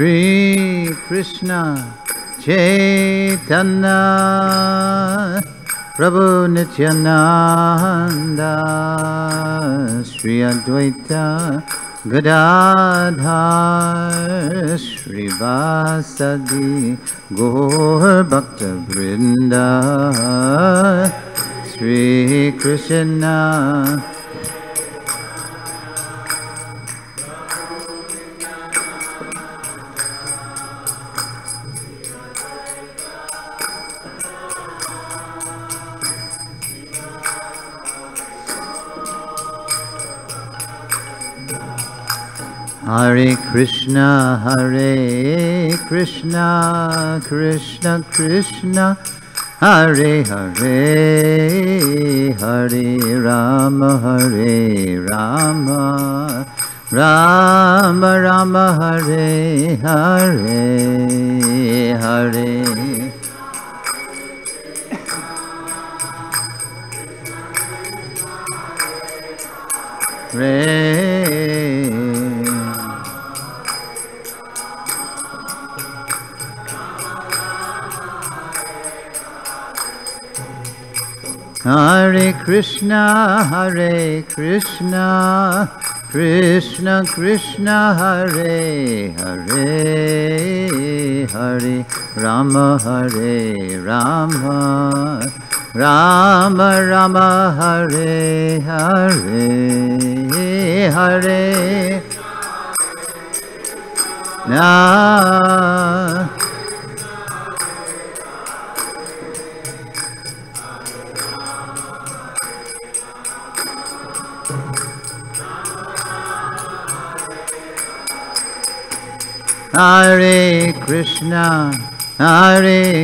Shri Krishna Chaitanya Prabhu Nityananda Shri Advaita Gadadhar Shri Vasadi Gaur Bhakta Vrinda Shri Krishna Hare Krishna, Krishna Krishna, Hare Hare, Hare Rama, Rama Rama, Hare Hare, Hare. Hare Krishna, Krishna Krishna, Hare Hare, Hare Rama, Rama Rama, Hare Hare, Hare. Hare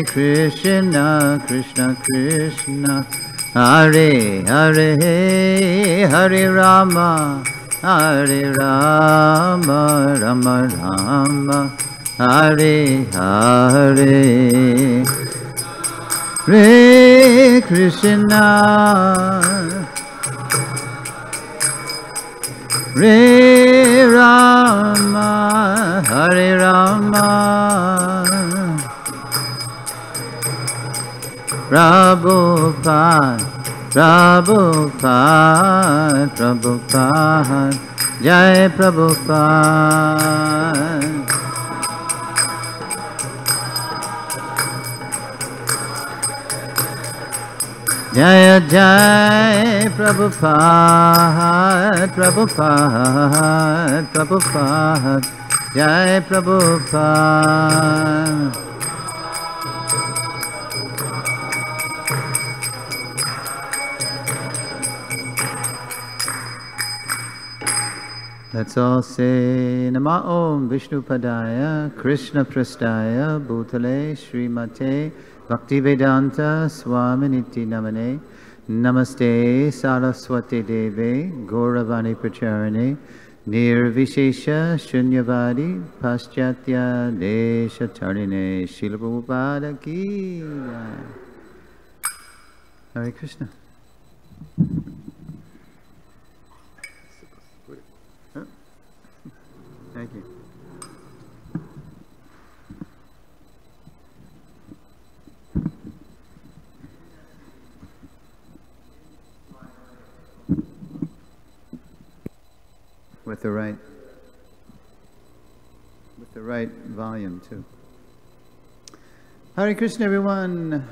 Krishna, Krishna Krishna, Hare Hare, Hare Rama, Rama Rama, Hare Hare. Hare Krishna, Hare Rama, Hare Rama, Prabhupada, Jai Prabhupada. Jaya Jai Prabhupada, Prabhupada, Jai Prabhupada. Let's all say Nama Om Vishnu Padaya Krishna Prastaya Bhutale Srimate Bhaktivedanta Swaminiti Namane Namaste Saraswati Deve Gauravani Pracharane Nirvishesha Shunyavadi Paschatya Desha Tarine Srila Prabhupada Ki Jai. Hare Krishna. Thank you. With the right volume too. Hare Krishna, everyone.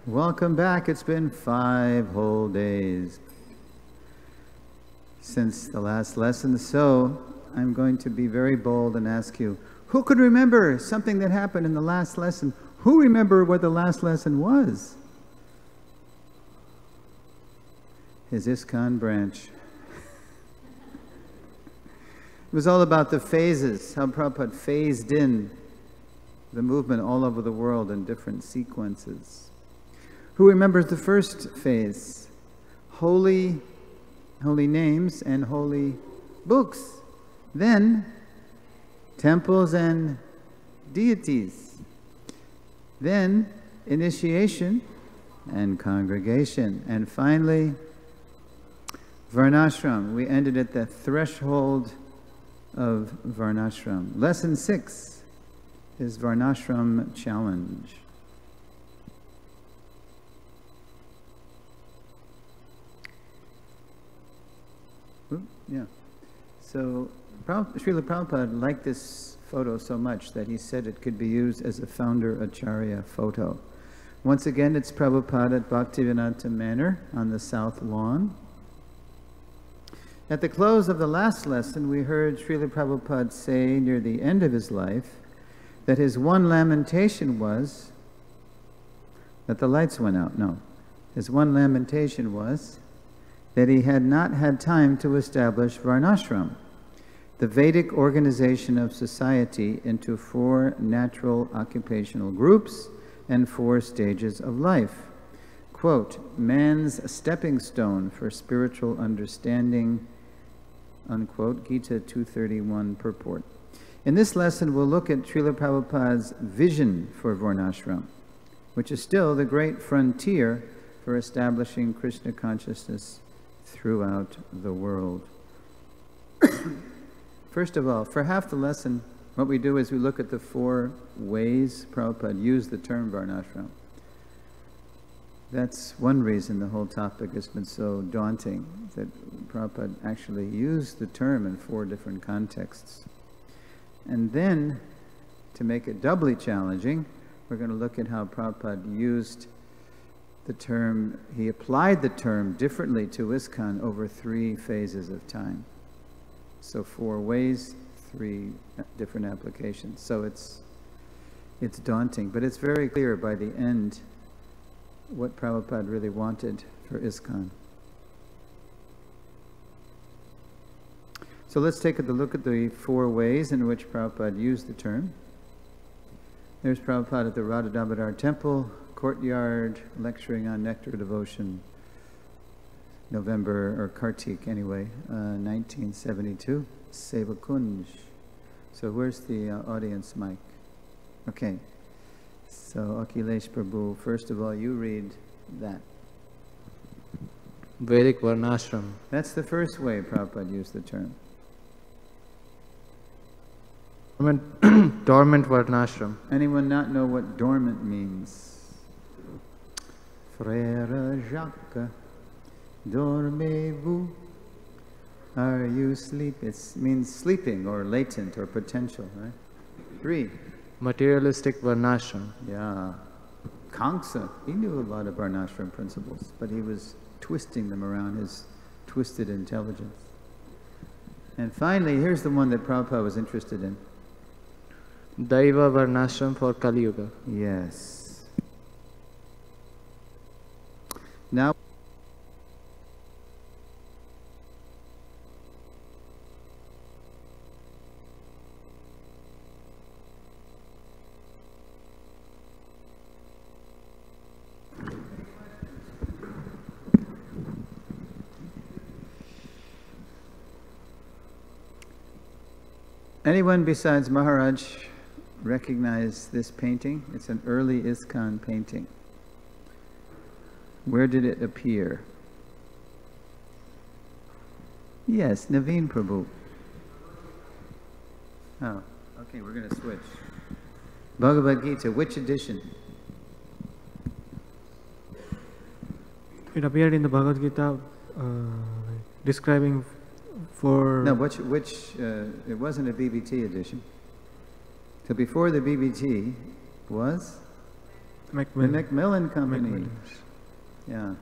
Welcome back. It's been 5 whole days since the last lesson, so I'm going to be very bold and ask you, who could remember something that happened in the last lesson? Who remember what the last lesson was? His ISKCON branch. It was all about the phases, how Prabhupada phased in the movement all over the world in different sequences. Who remembers the first phase? Holy names and holy books. Then, temples and deities. Then, initiation and congregation. And finally, Varnashram. We ended at the threshold of Varnashram. Lesson 6 is Varnashram Challenge. Yeah. So Srila Prabhupada liked this photo so much that he said it could be used as a founder Acharya photo. Once again, it's Prabhupada at Bhaktivedanta Manor on the South Lawn. At the close of the last lesson, we heard Srila Prabhupada say near the end of his life that his one lamentation was that the lights went out. No. His one lamentation was that he had not had time to establish Varnashram, the Vedic organization of society into 4 natural occupational groups and 4 stages of life. Quote, man's stepping stone for spiritual understanding, unquote, Gita 231 purport. In this lesson, we'll look at Srila Prabhupada's vision for Varnashram, which is still the great frontier for establishing Krishna consciousness throughout the world. First of all, for half the lesson, what we do is we look at the 4 ways Prabhupada used the term Varnashram. That's one reason the whole topic has been so daunting, that Prabhupada actually used the term in 4 different contexts. And then, to make it doubly challenging, we're going to look at how Prabhupada used the term, he applied the term differently to ISKCON over 3 phases of time. So 4 ways, 3 different applications. So it's daunting, but it's very clear by the end what Prabhupada really wanted for ISKCON. So let's take a look at the 4 ways in which Prabhupada used the term. There's Prabhupada at the Radha Damodar Temple, courtyard, lecturing on nectar devotion, November, or Kartik anyway, 1972, Seva Kunj. So where's the audience mic? Okay. So Akhilesh Prabhu, first of all, you read that. Vedic Varnashram. That's the first way Prabhupada used the term. Dormant Varnashram. Anyone not know what dormant means? Frère Jacques, dormez-vous? Are you asleep? It means sleeping or latent or potential, right? 3. Materialistic Varnashram. Yeah. Kamsa, he knew a lot of Varnashram principles, but he was twisting them around his twisted intelligence. And finally, here's the one that Prabhupada was interested in. Daiva Varnashram for Kali Yuga. Yes. Now, anyone besides Maharaj recognize this painting? It's an early ISKCON painting. Where did it appear? Yes, Naveen Prabhu. Oh, okay, we're going to switch. Bhagavad Gita, which edition? It appeared in the Bhagavad Gita describing for... No, it wasn't a BBT edition. So before the BBT was? Macmillan. The Macmillan Company. Yeah.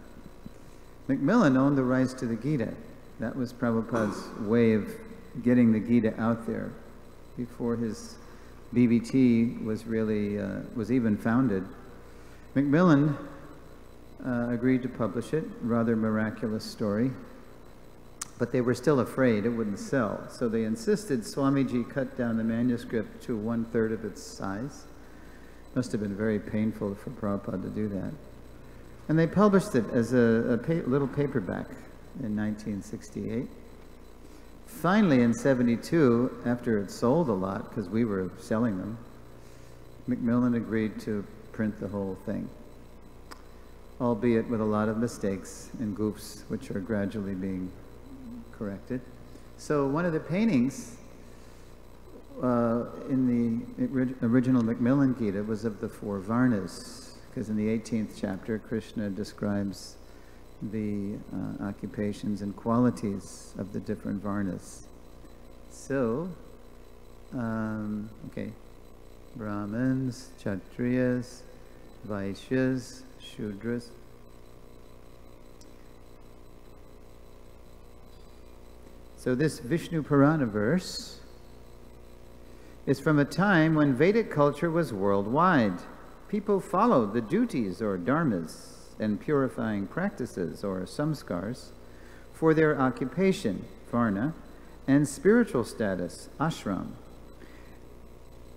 Macmillan owned the rights to the Gita. That was Prabhupada's way of getting the Gita out there before his BBT was really, was even founded. Macmillan agreed to publish it, rather miraculous story, but they were still afraid it wouldn't sell. So they insisted Swamiji cut down the manuscript to 1/3 of its size. Must have been very painful for Prabhupada to do that. And they published it as a little paperback in 1968. Finally, in 72, after it sold a lot, because we were selling them, Macmillan agreed to print the whole thing, albeit with a lot of mistakes and goofs, which are gradually being corrected. So one of the paintings in the original Macmillan Gita was of the 4 Varnas, because in the 18th chapter Krishna describes the occupations and qualities of the different Varnas. So, okay, Brahmins, Kshatriyas, Vaishyas, Shudras. So this Vishnu Purana verse is from a time when Vedic culture was worldwide. People followed the duties or dharmas and purifying practices or samskars for their occupation, varna, and spiritual status, ashram.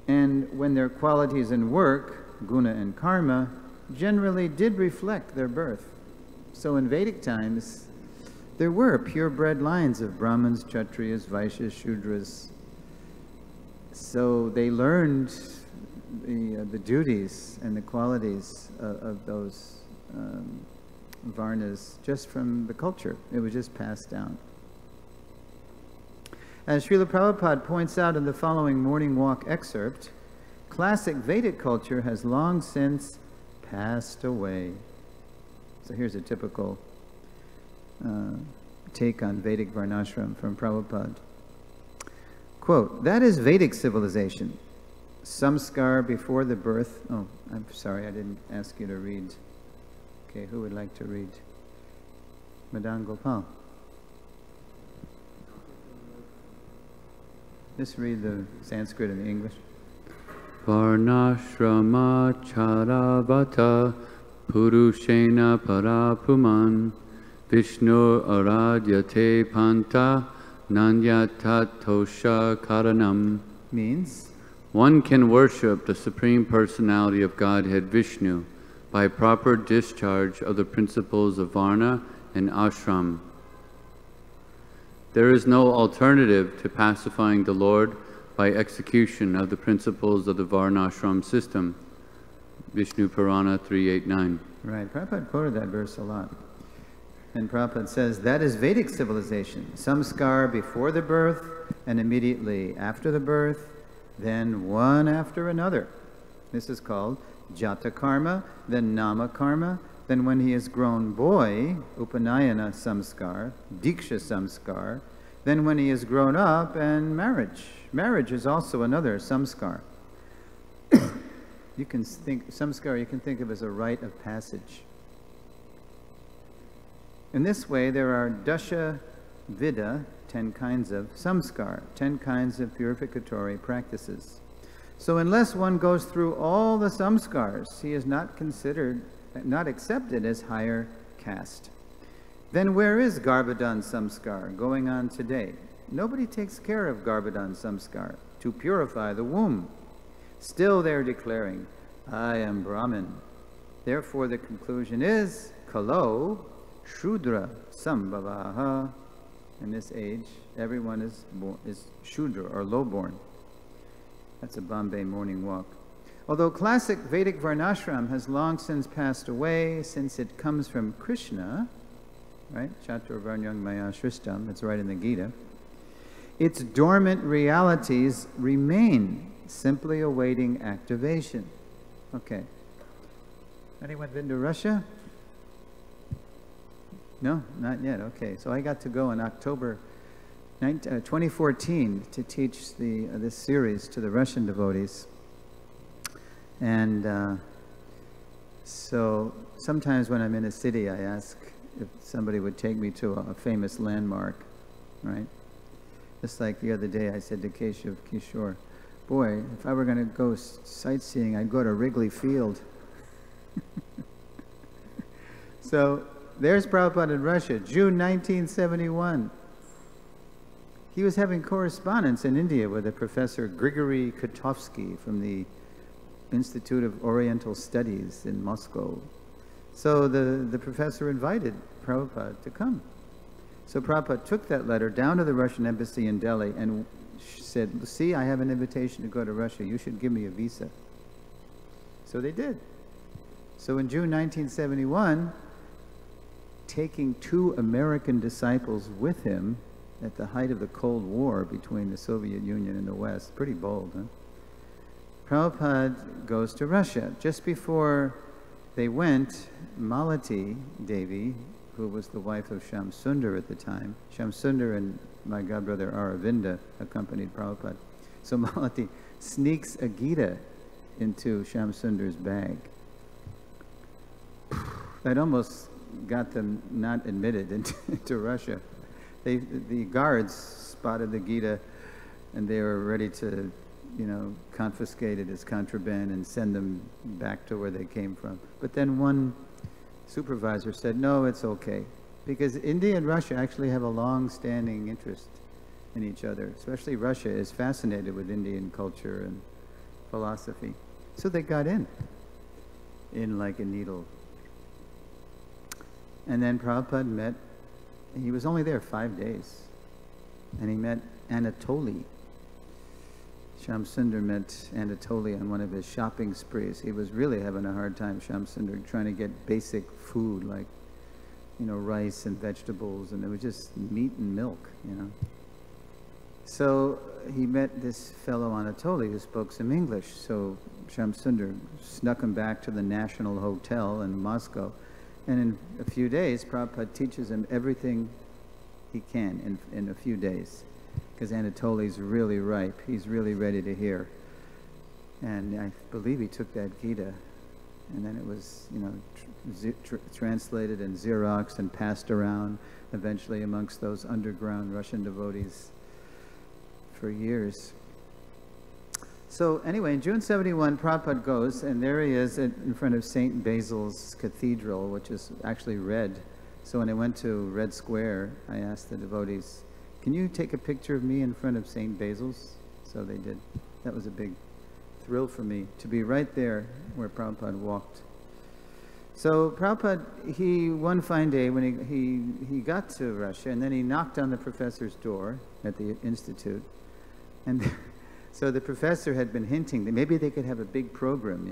And when their qualities and work, guna and karma, generally did reflect their birth. So in Vedic times, there were purebred lines of Brahmins, Kshatriyas, Vaishyas, Shudras. So they learned the duties and the qualities of those varnas just from the culture. It was just passed down. As Srila Prabhupada points out in the following morning walk excerpt, classic Vedic culture has long since passed away. So here's a typical take on Vedic Varnashram from Prabhupada. Quote, that is Vedic civilization. Samskar before the birth. Oh, I'm sorry, I didn't ask you to read. Okay, who would like to read? Madan Gopal. Just read the Sanskrit and the English. Varnashrama charavata purushena parapuman Vishnu aradyate panta nanyatatosha karanam. Means? One can worship the Supreme Personality of Godhead Vishnu by proper discharge of the principles of Varna and Ashram. There is no alternative to pacifying the Lord by execution of the principles of the Varnashram system. Vishnu Purana 389. Right, Prabhupada quoted that verse a lot. And Prabhupada says, that is Vedic civilization. Samskar before the birth and immediately after the birth, then one after another. This is called Jata Karma, then Nama Karma, then when he is grown boy, Upanayana Samskar, Diksha Samskar, then when he is grown up, and marriage. Marriage is also another Samskar. You can think, Samskar you can think of as a rite of passage. In this way, there are Dasha Vida, 10 kinds of samskar, 10 kinds of purificatory practices. So unless one goes through all the samskars, he is not considered, not accepted as higher caste. Then where is Garbhadan samskar going on today? Nobody takes care of Garbhadan samskar to purify the womb. Still they're declaring, I am Brahmin. Therefore the conclusion is, Kalo Shudra Sambhavaha. In this age, everyone is Shudra, or low-born. That's a Bombay morning walk. Although classic Vedic Varnashram has long since passed away, since it comes from Krishna, right? Chatur Varnyang Maya Shrishtam, it's right in the Gita, its dormant realities remain, simply awaiting activation. Okay. Anyone been to Russia? No, not yet. Okay, so I got to go in October 2014 to teach this series to the Russian devotees. And so sometimes when I'm in a city, I ask if somebody would take me to a famous landmark, right? Just like the other day, I said to Keshav Kishore, boy, if I were going to go sightseeing, I'd go to Wrigley Field. So there's Prabhupada in Russia, June 1971. He was having correspondence in India with a Professor Grigory Kotovsky from the Institute of Oriental Studies in Moscow. So the professor invited Prabhupada to come. So Prabhupada took that letter down to the Russian embassy in Delhi and said, see, I have an invitation to go to Russia. You should give me a visa. So they did. So in June 1971, taking 2 American disciples with him, at the height of the Cold War between the Soviet Union and the West. Pretty bold, huh? Prabhupada goes to Russia. Just before they went, Malati Devi, who was the wife of Shamsundar at the time, Shamsundar and my godbrother Aravinda accompanied Prabhupada. So Malati sneaks a Gita into Shamsundar's bag. That almost got them not admitted into Russia. The guards spotted the Gita and they were ready to, confiscate it as contraband and send them back to where they came from. But then one supervisor said, no, it's okay. Because India and Russia actually have a long-standing interest in each other. Especially Russia is fascinated with Indian culture and philosophy. So they got in like a needle. And then Prabhupada met, he was only there 5 days, and he met Anatoly. Shamsundar met Anatoly on one of his shopping sprees. He was really having a hard time, Shamsundar, trying to get basic food like, rice and vegetables, and it was just meat and milk, So he met this fellow Anatoly who spoke some English, so Shamsundar snuck him back to the National Hotel in Moscow. And in a few days, Prabhupada teaches him everything he can in a few days. Because Anatoly's really ripe. He's really ready to hear. And I believe he took that Gita. And then it was, translated and Xeroxed and passed around eventually amongst those underground Russian devotees for years. So anyway, in June 71, Prabhupada goes, and there he is in front of St. Basil's Cathedral, which is actually red. So when I went to Red Square, I asked the devotees, can you take a picture of me in front of St. Basil's? So they did. That was a big thrill for me, to be right there where Prabhupada walked. So Prabhupada, one fine day when he got to Russia, and then he knocked on the professor's door at the institute, and so the professor had been hinting that maybe they could have a big program,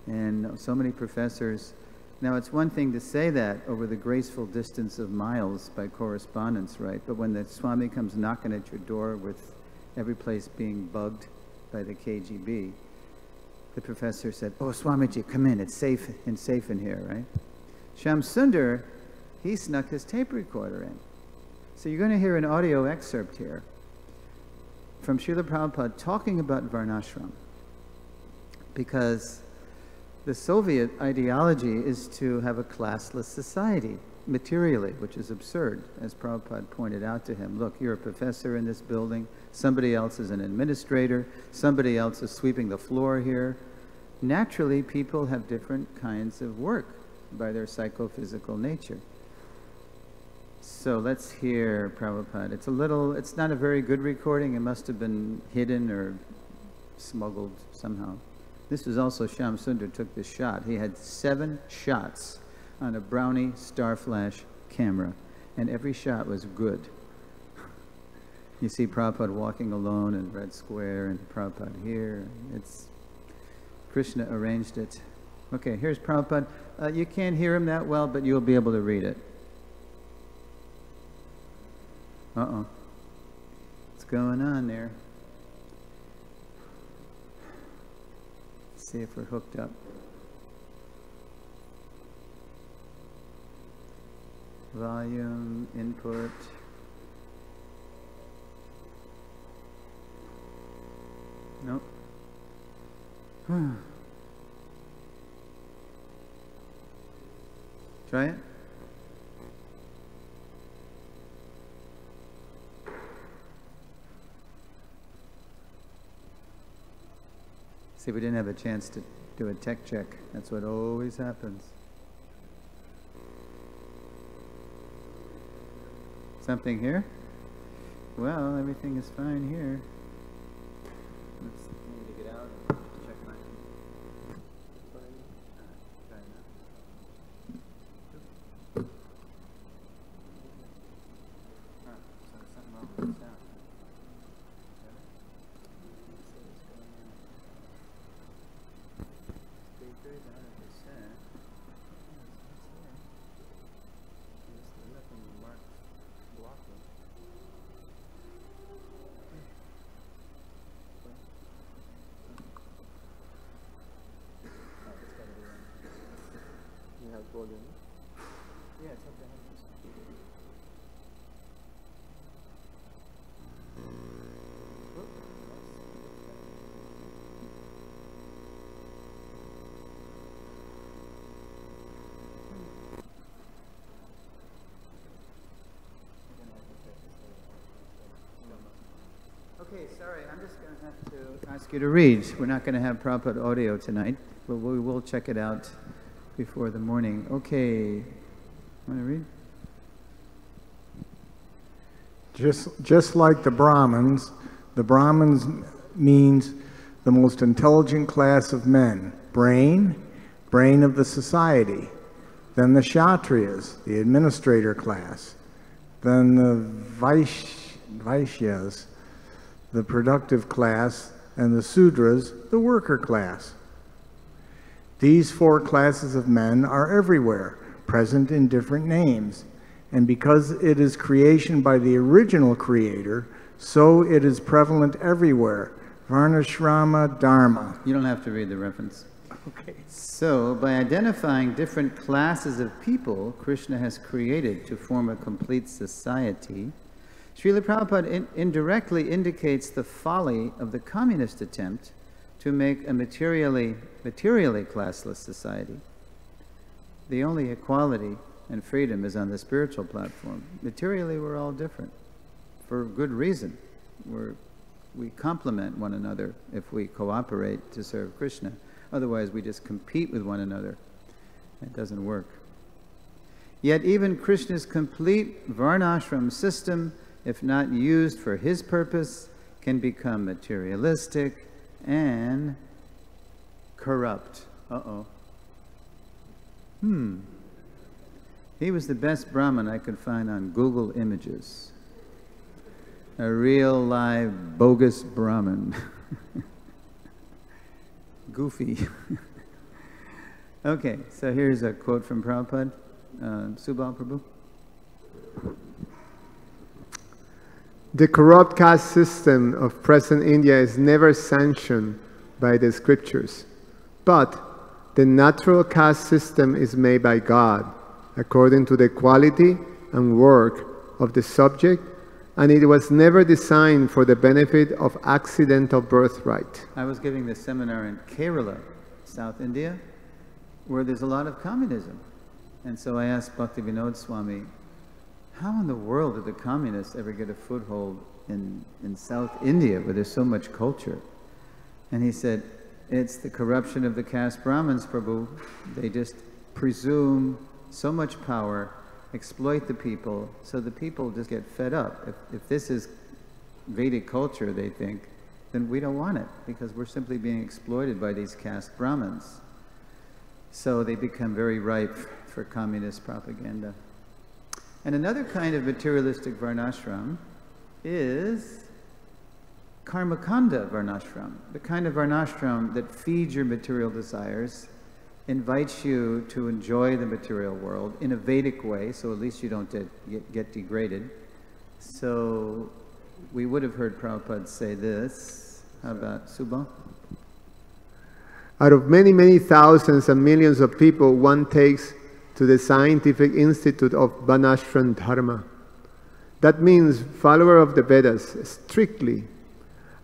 and so many professors. Now, it's one thing to say that over the graceful distance of miles by correspondence, right? But when the Swami comes knocking at your door with every place being bugged by the KGB, the professor said, oh, Swamiji, come in, it's safe in here, right? Shamsundar, he snuck his tape recorder in. So you're going to hear an audio excerpt here from Srila Prabhupada talking about Varnashram, because the Soviet ideology is to have a classless society, materially, which is absurd, as Prabhupada pointed out to him. Look, you're a professor in this building, somebody else is an administrator, somebody else is sweeping the floor here. Naturally, people have different kinds of work by their psychophysical nature. So let's hear Prabhupada. It's not a very good recording. It must have been hidden or smuggled somehow. This was also Shamsundar took this shot. He had 7 shots on a Brownie Star Flash camera, and every shot was good. You see Prabhupada walking alone in Red Square, and Prabhupada here. Krishna arranged it. Okay, here's Prabhupada. You can't hear him that well, but you'll be able to read it. Uh-oh. What's going on there? Let's see if we're hooked up. Volume, input. Nope. Try it. See, we didn't have a chance to do a tech check. That's what always happens. Something here? Well, everything is fine here. Let's need to get out and check my... So something wrong with the sound. Speakers 100%. Just nothing marked blocking. Okay, sorry, I'm just going to have to ask you to read. We're not going to have Prabhupada audio tonight, but we will check it out before the morning. Okay, want to read? Just like the Brahmins means the most intelligent class of men, brain of the society, then the Kshatriyas, the administrator class, then the Vaishyas, the productive class, and the Sudras, the worker class. These four classes of men are everywhere, present in different names. And because it is creation by the original creator, so it is prevalent everywhere. Varnashrama Dharma. You don't have to read the reference. Okay. So, by identifying different classes of people Krishna has created to form a complete society, Srila Prabhupada indirectly indicates the folly of the communist attempt to make a materially classless society. The only equality and freedom is on the spiritual platform. Materially, we're all different, for good reason. We complement one another if we cooperate to serve Krishna. Otherwise, we just compete with one another. It doesn't work. Yet even Krishna's complete varnashram system, if not used for his purpose, can become materialistic and corrupt. He was the best Brahmin I could find on Google Images. A real, live, bogus Brahmin. Goofy. Okay, so here's a quote from Prabhupada. Subal Prabhu. The corrupt caste system of present India is never sanctioned by the scriptures, but the natural caste system is made by God, according to the quality and work of the subject, and it was never designed for the benefit of accidental birthright. I was giving this seminar in Kerala, South India, where there's a lot of communism. And so I asked Bhaktivinoda Swami, how in the world did the communists ever get a foothold in South India, where there's so much culture? And he said, it's the corruption of the caste Brahmins, Prabhu. They just presume so much power, exploit the people, so the people just get fed up. If this is Vedic culture, they think, then we don't want it, because we're simply being exploited by these caste Brahmins. So they become very ripe for communist propaganda. And another kind of materialistic varnashram is karmakanda varnashram, the kind of varnashram that feeds your material desires, invites you to enjoy the material world in a Vedic way, so at least you don't get degraded. So we would have heard Prabhupada say this. How about Subal? Out of many, many thousands and millions of people, one takes to the Scientific Institute of Varnashram Dharma. That means follower of the Vedas, strictly.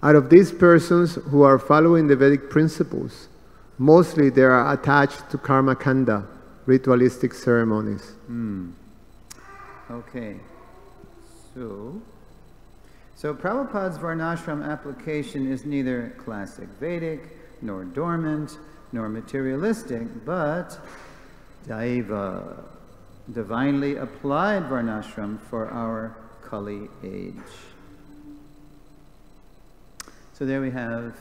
Out of these persons who are following the Vedic principles, mostly they are attached to karma kanda, ritualistic ceremonies. Okay. So Prabhupada's varnashram application is neither classic Vedic, nor dormant, nor materialistic, but daiva, divinely applied varnashram for our Kali age. So there we have,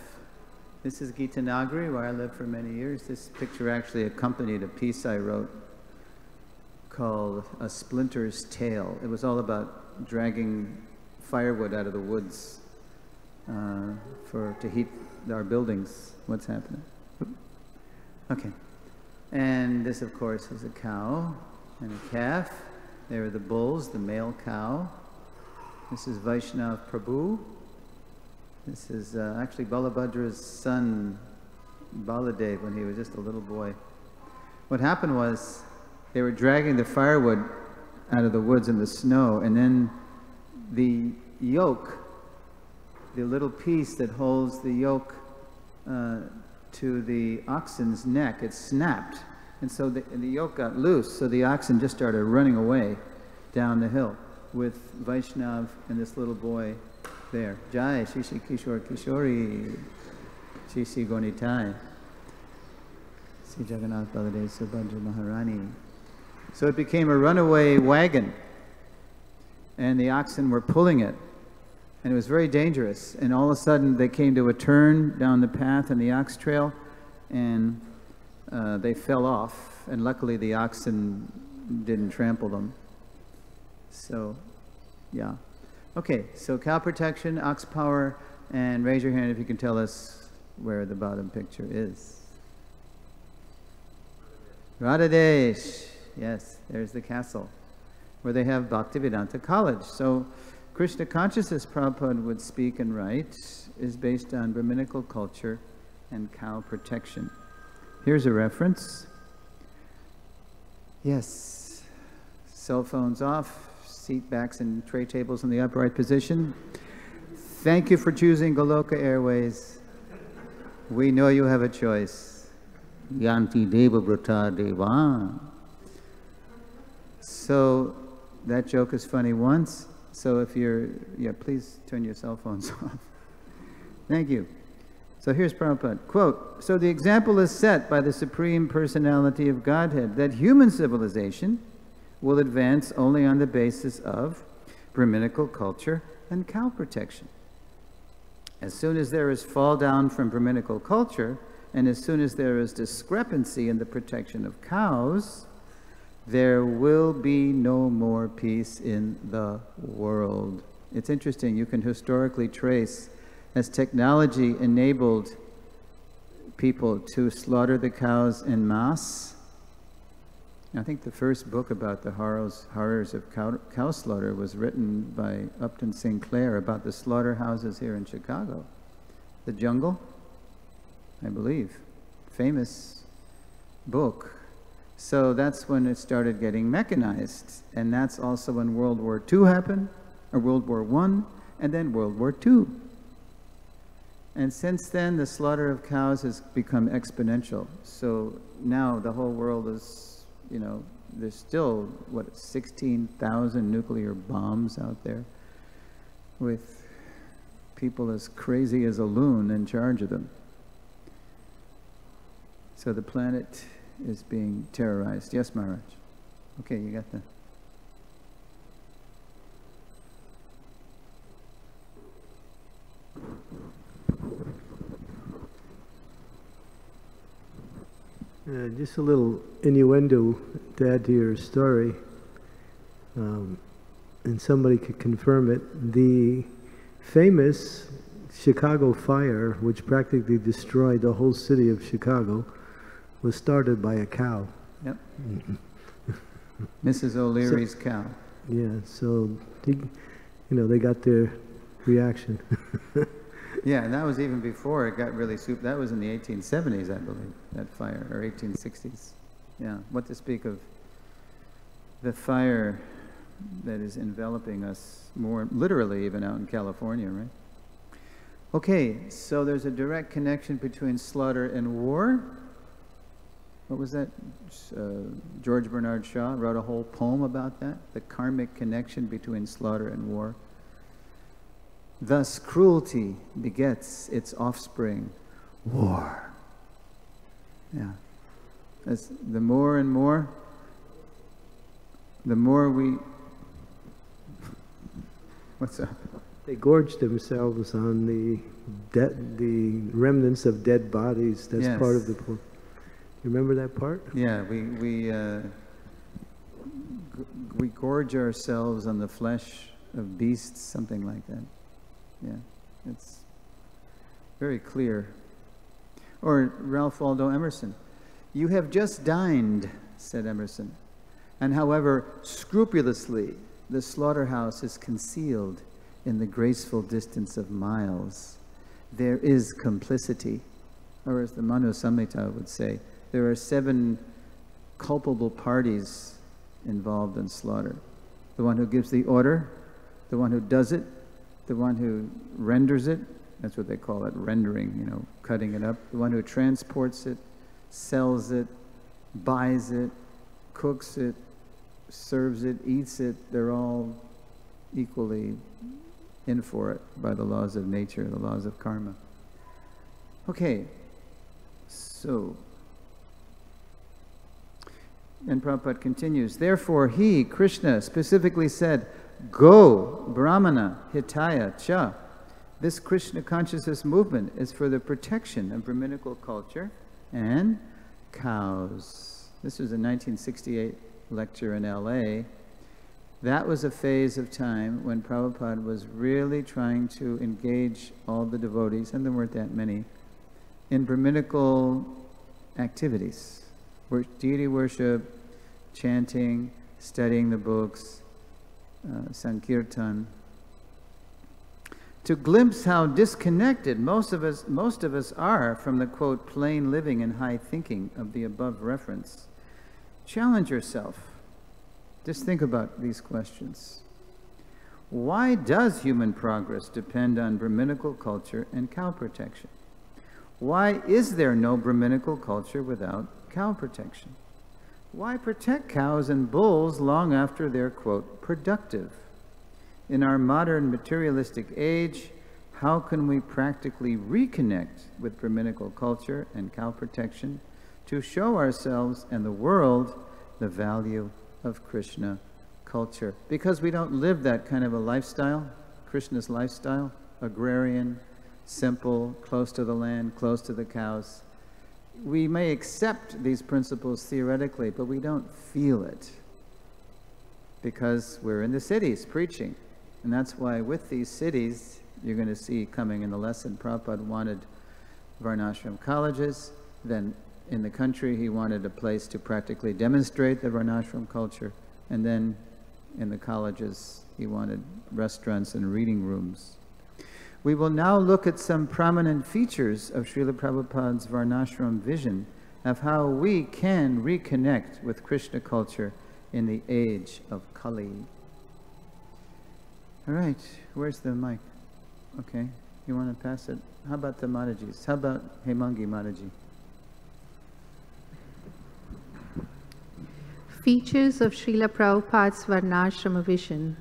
this is Gita Nagari, where I lived for many years. This picture actually accompanied a piece I wrote called A Splinter's Tale. It was all about dragging firewood out of the woods to heat our buildings. What's happening? Okay. And this, of course, is a cow and a calf. There are the bulls, the male cow. This is Vaishnav Prabhu. This is actually Balabhadra's son, Baladev, when he was just a little boy. What happened was they were dragging the firewood out of the woods in the snow, and then the yoke, the little piece that holds the yoke to the oxen's neck, it snapped. And so the yoke got loose, so the oxen just started running away down the hill with Vaishnav and this little boy there. Jai Shishi Kishore Kishori Shishi Gonitai Sri Jagannath Baladev Subhadra Maharani. So it became a runaway wagon, and the oxen were pulling it, and it was very dangerous. And all of a sudden they came to a turn down the path in the ox trail, and they fell off, and luckily the oxen didn't trample them. So, yeah. Okay, so cow protection, ox power, and raise your hand if you can tell us where the bottom picture is. Radhadesh. Yes, there's the castle where they have Bhaktivedanta College. So Krishna consciousness, Prabhupada would speak and write, is based on Brahminical culture and cow protection. Here's a reference. Yes, cell phones off, seat backs and tray tables in the upright position. Thank you for choosing Goloka Airways. We know you have a choice. Yanti Deva Brata Deva. So that joke is funny once. So if you're, please turn your cell phones off. Thank you. So here's Prabhupada. Quote, so the example is set by the Supreme Personality of Godhead that human civilization will advance only on the basis of Brahminical culture and cow protection. As soon as there is fall down from Brahminical culture, and as soon as there is discrepancy in the protection of cows, there will be no more peace in the world. It's interesting, you can historically trace as technology enabled people to slaughter the cows en masse. I think the first book about the horrors of cow slaughter was written by Upton Sinclair about the slaughterhouses here in Chicago. The Jungle, I believe. Famous book. So that's when it started getting mechanized. And that's also when World War II happened, or World War I, and then World War II. And since then, the slaughter of cows has become exponential. So now the whole world is, there's still, 16,000 nuclear bombs out there with people as crazy as a loon in charge of them. So the planet is being terrorized. Yes, Maharaj. Okay, you got that. Just a little innuendo to add to your story, and somebody could confirm it. The famous Chicago fire, which practically destroyed the whole city of Chicago, was started by a cow. Yep. Mrs. O'Leary's cow. Yeah, so they got their reaction. Yeah, and that was even before it got really that was in the 1870s, I believe, that fire, or 1860s. Yeah, what to speak of the fire that is enveloping us more literally even out in California, right? Okay, so there's a direct connection between slaughter and war. What was that? George Bernard Shaw wrote a whole poem about that, the karmic connection between slaughter and war. Thus, cruelty begets its offspring, war. Yeah. As the more and more, the more we... What's up? They gorged themselves on the remnants of dead bodies. That's yes. part of the poem. You remember that part? Yeah, we gorge ourselves on the flesh of beasts, something like that. Yeah, it's very clear. Or Ralph Waldo Emerson, you have just dined, said Emerson, and however scrupulously the slaughterhouse is concealed in the graceful distance of miles, there is complicity. Or as the Manu Samhita would say, there are 7 culpable parties involved in slaughter. The one who gives the order, the one who does it, the one who renders it, that's what they call it, rendering, cutting it up, the one who transports it, sells it, buys it, cooks it, serves it, eats it, they're all equally in for it by the laws of nature, the laws of karma. Okay, so, and Prabhupada continues, therefore he, Krishna, specifically said, Go, Brahmana, Hitaya, Cha. This Krishna consciousness movement is for the protection of Brahminical culture and cows. This was a 1968 lecture in LA. That was a phase of time when Prabhupada was really trying to engage all the devotees, and there weren't that many, in Brahminical activities, deity worship, chanting, studying the books, Sankirtan, to glimpse how disconnected most of us are from the, quote, plain living and high thinking of the above reference. Challenge yourself. Just think about these questions. Why does human progress depend on Brahminical culture and cow protection? Why is there no Brahminical culture without cow protection? Why protect cows and bulls long after they're, quote, productive? In our modern materialistic age, how can we practically reconnect with Brahminical culture and cow protection to show ourselves and the world the value of Krishna culture? Because we don't live that kind of a lifestyle, Krishna's lifestyle, agrarian, simple, close to the land, close to the cows. We may accept these principles theoretically, but we don't feel it because we're in the cities preaching. And that's why with these cities, you're going to see coming in the lesson, Prabhupada wanted Varnashram colleges. Then in the country, he wanted a place to practically demonstrate the Varnashram culture. And then in the colleges, he wanted restaurants and reading rooms. We will now look at some prominent features of Srila Prabhupada's Varnashram vision of how we can reconnect with Krishna culture in the age of Kali. All right, where's the mic? Okay, you want to pass it? How about the Matajis? How about Hemangi Mataji? Features of Srila Prabhupada's Varnashrama vision.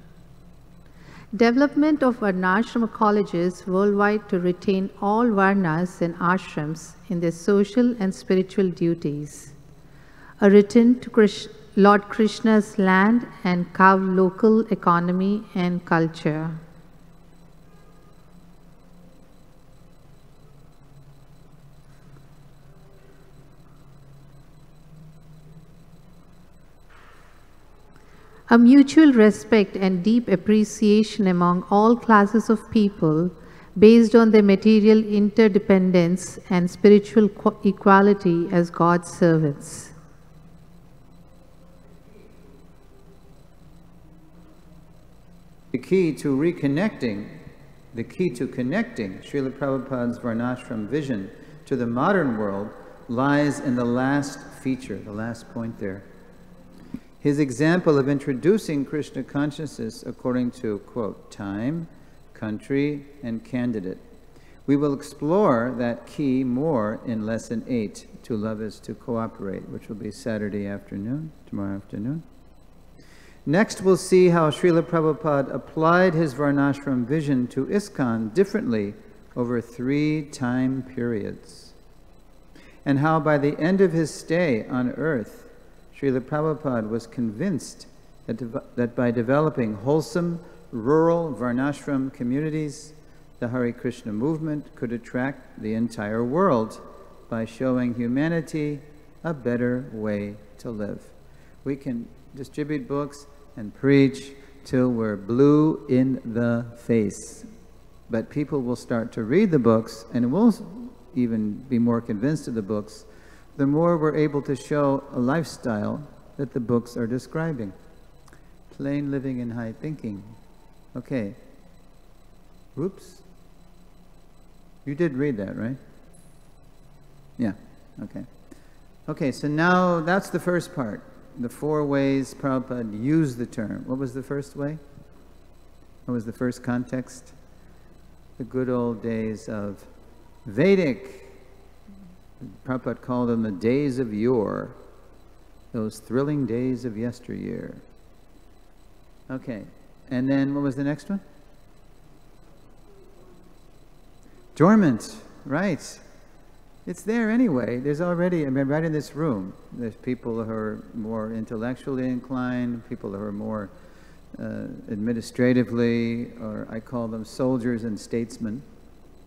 Development of Varnashrama colleges worldwide to retain all Varnas and ashrams in their social and spiritual duties. A return to Lord Krishna's land and cow local economy and culture. A mutual respect and deep appreciation among all classes of people based on their material interdependence and spiritual equality as God's servants. The key to reconnecting, the key to connecting Srila Prabhupada's Varnashram vision to the modern world lies in the last feature, the last point there. His example of introducing Krishna consciousness according to, quote, time, country, and candidate. We will explore that key more in Lesson 8, To Love is to Cooperate, which will be Saturday afternoon, tomorrow afternoon. Next, we'll see how Srila Prabhupada applied his Varnashram vision to ISKCON differently over 3 time periods, and how by the end of his stay on earth, Srila Prabhupada was convinced that by developing wholesome, rural Varnashram communities, the Hare Krishna movement could attract the entire world by showing humanity a better way to live. We can distribute books and preach till we're blue in the face. But people will start to read the books and will even be more convinced of the books the more we're able to show a lifestyle that the books are describing. Plain living and high thinking. Okay. Oops. You did read that, right? Yeah. Okay. Okay, so now that's the first part. The 4 ways Prabhupada used the term. What was the first way? What was the first context? The good old days of Vedic. Prabhupada called them the days of yore, those thrilling days of yesteryear. Okay, and then what was the next one? Dormant, right. It's there anyway. There's already, I mean, right in this room, there's people who are more intellectually inclined, people who are more administratively, or I call them soldiers and statesmen,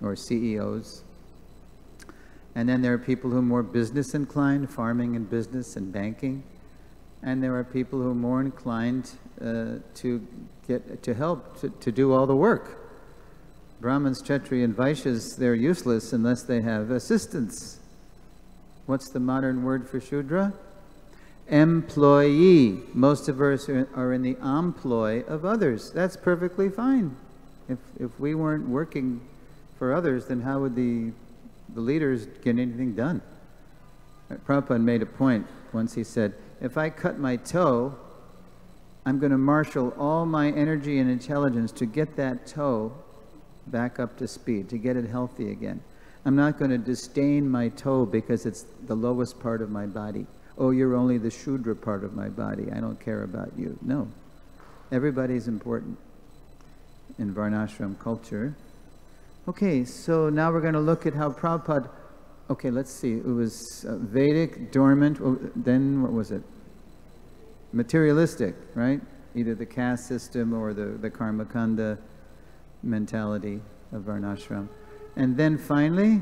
or CEOs. And then there are people who are more business inclined, farming and business and banking. And there are people who are more inclined to help, to do all the work. Brahmins, Kshatriya, and Vaishyas, they're useless unless they have assistants. What's the modern word for Shudra? Employee. Most of us are in the employ of others. That's perfectly fine. If we weren't working for others, then how would the leaders get anything done? Prabhupada made a point once. He said, if I cut my toe, I'm going to marshal all my energy and intelligence to get that toe back up to speed, to get it healthy again. I'm not going to disdain my toe because it's the lowest part of my body. Oh, you're only the Shudra part of my body. I don't care about you. No. Everybody's important in Varnashram culture. Okay, so now we're going to look at how Prabhupada, okay, let's see. It was Vedic, dormant, then what was it? Materialistic, right? Either the caste system or the karma kanda mentality of Varnashram. And then finally,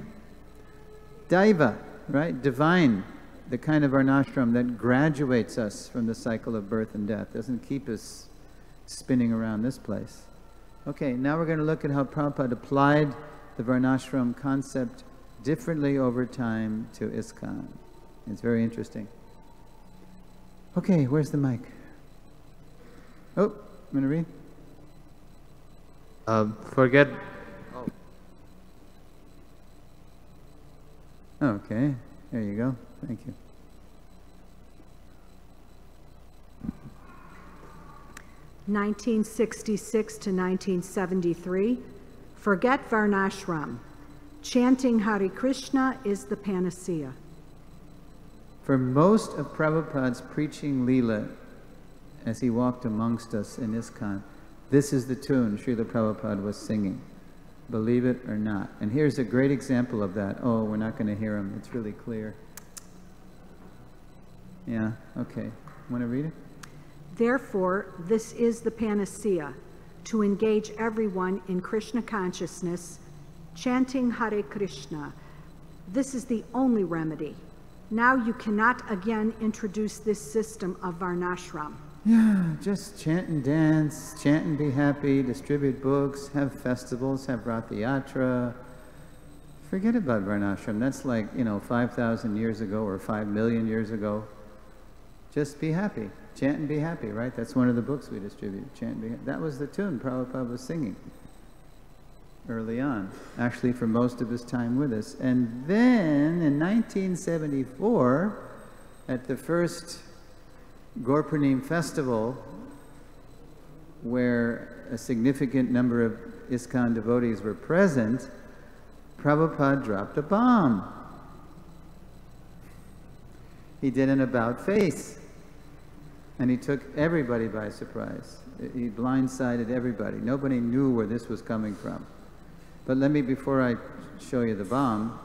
Daiva, right? Divine, the kind of Varnashram that graduates us from the cycle of birth and death, doesn't keep us spinning around this place. Okay, now we're going to look at how Prabhupada applied the Varnashram concept differently over time to ISKCON. It's very interesting. Okay, where's the mic? Oh, I'm going to read. Forget. Okay, there you go. Thank you. (1966 to 1973), forget Varnashram. Chanting Hare Krishna is the panacea. For most of Prabhupada's preaching Leela, as he walked amongst us in ISKCON, this is the tune Srila Prabhupada was singing, believe it or not. And here's a great example of that. Oh, we're not going to hear him. It's really clear. Yeah, okay. Want to read it? Therefore, this is the panacea, to engage everyone in Krishna consciousness, chanting Hare Krishna. This is the only remedy. Now you cannot again introduce this system of Varnashram. Yeah, just chant and dance, chant and be happy, distribute books, have festivals, have Ratha Yatra. Forget about Varnashram. That's like, 5,000 years ago or 5 million years ago. Just be happy. Chant and be happy, right? That's one of the books we distribute. Chant and be happy. That was the tune Prabhupada was singing early on, actually for most of his time with us. And then in 1974, at the first Gaur-Purnim festival, where a significant number of ISKCON devotees were present, Prabhupada dropped a bomb. He did an about-face, and he took everybody by surprise. He blindsided everybody. Nobody knew where this was coming from. But let me, before I show you the bomb,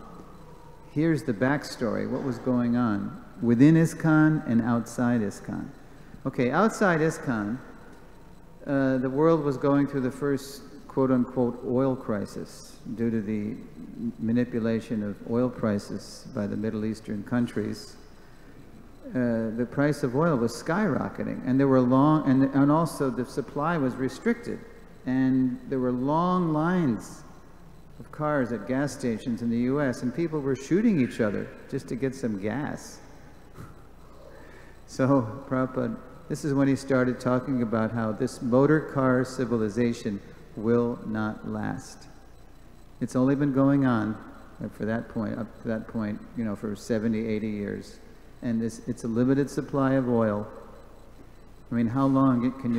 here's the backstory, what was going on within ISKCON and outside ISKCON. Okay, outside ISKCON, the world was going through the first quote-unquote oil crisis due to the manipulation of oil prices by the Middle Eastern countries. The price of oil was skyrocketing, and there were and also the supply was restricted, and there were long lines of cars at gas stations in the US, and people were shooting each other just to get some gas. So Prabhupada, this is when he started talking about how this motor car civilization will not last. It's only been going on up to that point, for 70, 80 years. And it's a limited supply of oil. I mean, how long can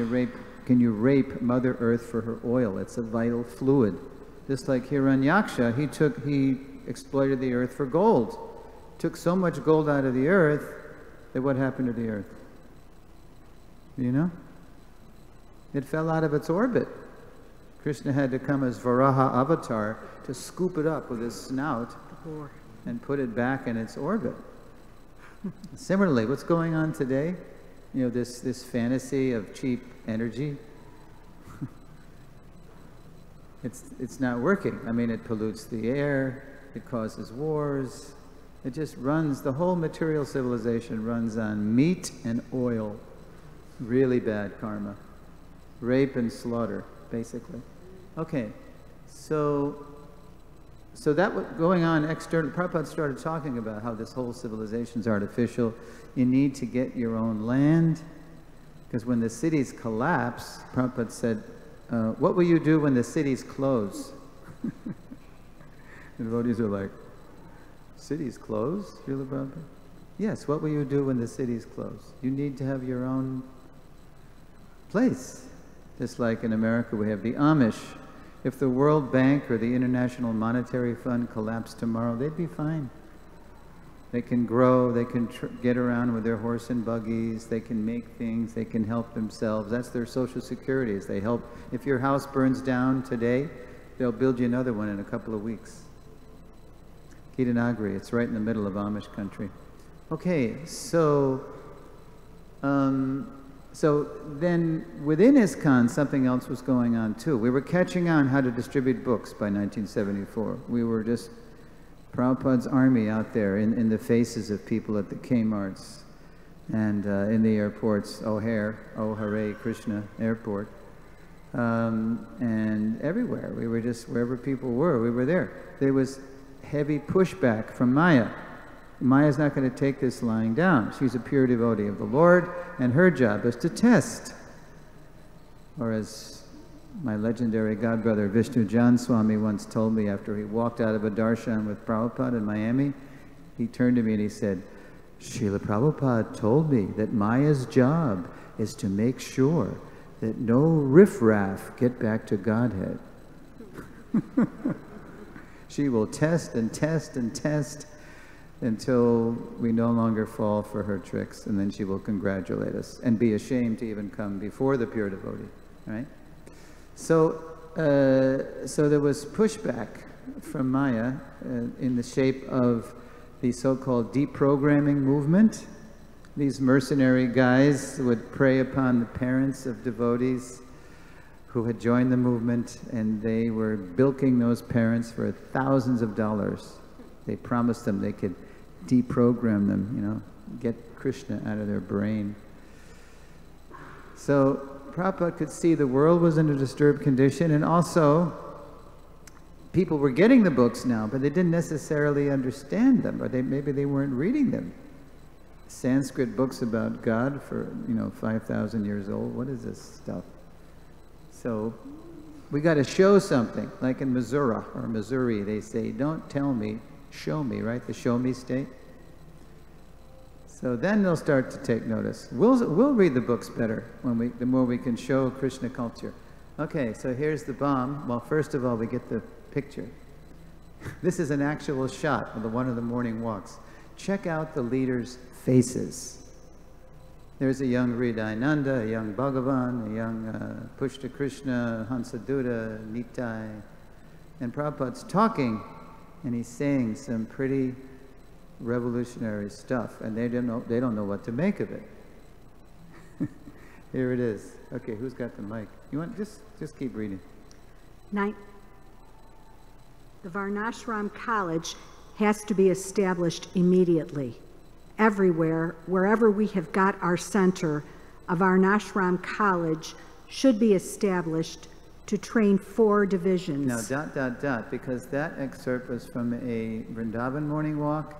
you rape Mother Earth for her oil? It's a vital fluid. Just like Hiranyaksha, he exploited the earth for gold. Took so much gold out of the earth that what happened to the earth? Do you know? It fell out of its orbit. Krishna had to come as Varaha avatar to scoop it up with his snout and put it back in its orbit. Similarly, what's going on today? You know, this fantasy of cheap energy. It's not working. I mean, it pollutes the air, it causes wars, it just runs, the whole material civilization runs on meat and oil. Really bad karma. Rape and slaughter, basically. Okay, so that was going on external. Prabhupada started talking about how this whole civilization is artificial. You need to get your own land, because when the cities collapse, Prabhupada said, what will you do when the cities close? The devotees are like, cities close, Srila Prabhupada? Yes, what will you do when the cities close? You need to have your own place. Just like in America we have the Amish. If the World Bank or the International Monetary Fund collapsed tomorrow, they'd be fine. They can grow, they can get around with their horse and buggies, they can make things, they can help themselves. That's their social security, is they help. If your house burns down today, they'll build you another one in a couple of weeks. Kitanagari, it's right in the middle of Amish country. Okay, so then within ISKCON, something else was going on too. We were catching on how to distribute books by 1974. We were just Prabhupada's army out there in the faces of people at the Kmarts and in the airports, O'Hare, Oh Hare Krishna Airport, and everywhere. We were just, wherever people were, we were there. There was heavy pushback from Maya. Maya's not going to take this lying down. She's a pure devotee of the Lord, and her job is to test. Or as my legendary godbrother Vishnu Jan Swami once told me after he walked out of a darshan with Prabhupada in Miami, he turned to me and he said, Srila Prabhupada told me that Maya's job is to make sure that no riffraff get back to Godhead. She will test and test and test until we no longer fall for her tricks, and then she will congratulate us and be ashamed to even come before the pure devotee, right? So there was pushback from Maya in the shape of the so-called deprogramming movement. These mercenary guys would prey upon the parents of devotees who had joined the movement, and they were bilking those parents for thousands of dollars. They promised them they could deprogram them, you know, get Krishna out of their brain. So Prabhupada could see the world was in a disturbed condition, and also people were getting the books now, but they didn't necessarily understand them, or maybe they weren't reading them. Sanskrit books about God for, 5,000 years old. What is this stuff? So we got to show something, like in Missouri, they say, don't tell me, show me, right? The show me state. So then they'll start to take notice. We'll read the books better the more we can show Krishna culture. Okay, so here's the bomb. Well, first of all, we get the picture. This is an actual shot of one of the morning walks. Check out the leaders' faces. There's a young Hridayananda, a young Bhagavan, a young Pushta Krishna, Hansaduta, Nitai. And Prabhupada's talking, and he's saying some pretty revolutionary stuff, and they don't know what to make of it. Here it is. Okay, who's got the mic? You want just keep reading. The Varnashram College has to be established immediately. Everywhere, wherever we have got our center, a Varnashram College should be established to train 4 divisions. Now, because that excerpt was from a Vrindavan morning walk,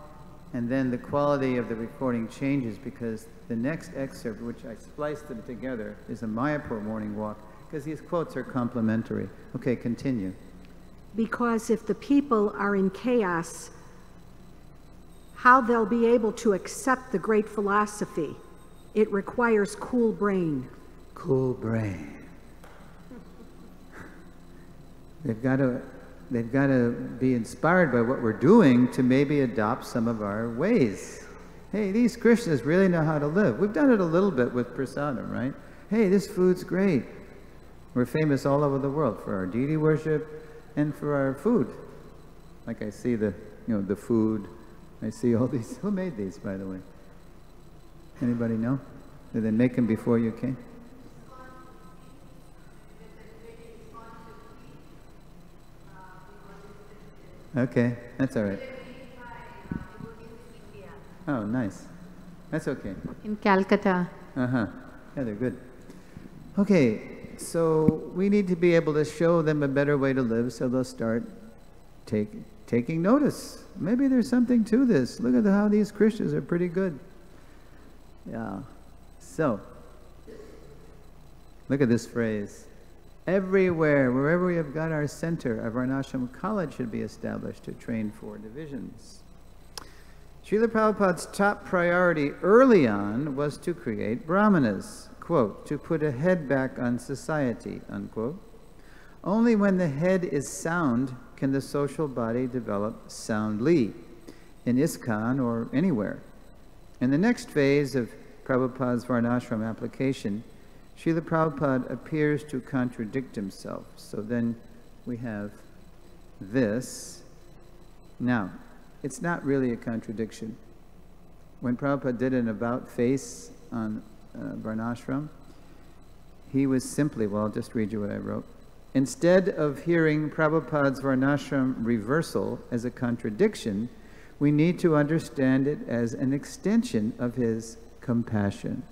and then the quality of the recording changes because the next excerpt, which I spliced them together, is a Mayapur morning walk, because these quotes are complementary. Okay, continue. Because if the people are in chaos, how they'll be able to accept the great philosophy? It requires cool brain. Cool brain. They've got to be inspired by what we're doing to maybe adopt some of our ways. Hey, these Krishnas really know how to live. We've done it a little bit with prasadam, right? Hey, this food's great. We're famous all over the world for our deity worship and for our food. Like I see the food. I see all these. Who made these, by the way? Anybody know? Did they make them before you came? Okay, that's all right. Oh, nice. That's okay. In Calcutta. Uh-huh. Yeah, they're good. Okay, so we need to be able to show them a better way to live so they'll start taking notice. Maybe there's something to this. Look at how these Krishnas are pretty good. Yeah. So, look at this phrase. Everywhere, wherever we have got our center, a Varnashram college should be established to train 4 divisions. Srila Prabhupada's top priority early on was to create brahmanas, quote, to put a head back on society, unquote. Only when the head is sound can the social body develop soundly, in ISKCON or anywhere. In the next phase of Prabhupada's Varnashram application, Srila Prabhupada appears to contradict himself. So then we have this. Now, it's not really a contradiction. When Prabhupada did an about face on Varnashram, he was simply, well, I'll just read you what I wrote. Instead of hearing Prabhupada's Varnashram reversal as a contradiction, we need to understand it as an extension of his compassion.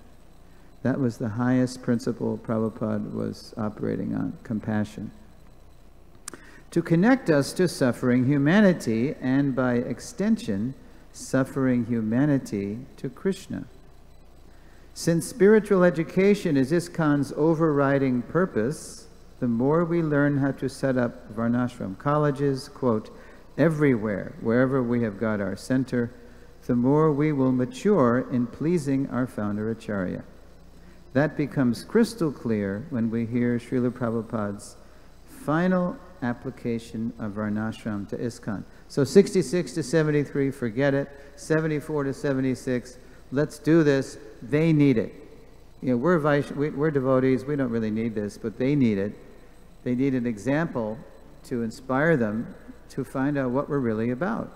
That was the highest principle Prabhupada was operating on, compassion. To connect us to suffering humanity and by extension, suffering humanity to Krishna. Since spiritual education is ISKCON's overriding purpose, the more we learn how to set up Varnashram colleges, quote, everywhere, wherever we have got our center, the more we will mature in pleasing our founder Acharya. That becomes crystal clear when we hear Srila Prabhupada's final application of Varnashram to ISKCON. So 66 to 73, forget it. 74 to 76, let's do this. They need it. You know, we're devotees. We don't really need this, but they need it. They need an example to inspire them to find out what we're really about.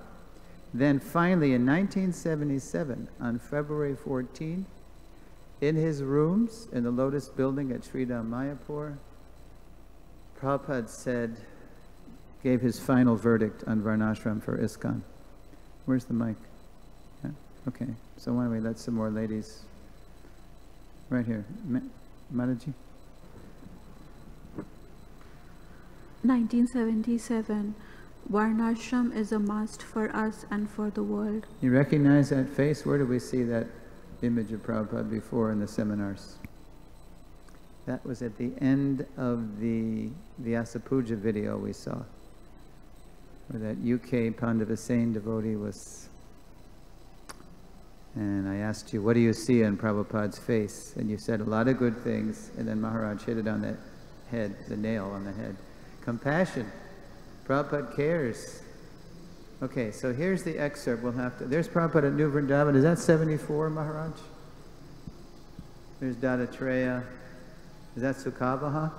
Then finally, in 1977, on February 14th, in his rooms in the Lotus Building at Sridham Mayapur, Prabhupada gave his final verdict on Varnashram for ISKCON. Where's the mic? Yeah. Okay, so why don't we let some more ladies, right here, Mataji? 1977. Varnashram is a must for us and for the world. You recognize that face? Where do we see that image of Prabhupada before in the seminars? That was at the end of the Vyasa Puja video we saw, where that UK Pandavasena devotee was. And I asked you, what do you see on Prabhupada's face? And you said a lot of good things, and then Maharaj hit it on the head, the nail on the head. Compassion. Prabhupada cares. Okay, so here's the excerpt. We'll have to. There's Prabhupada at New Vrindavan. Is that 74, Maharaj? There's Dattatreya. Is that Sukavaha?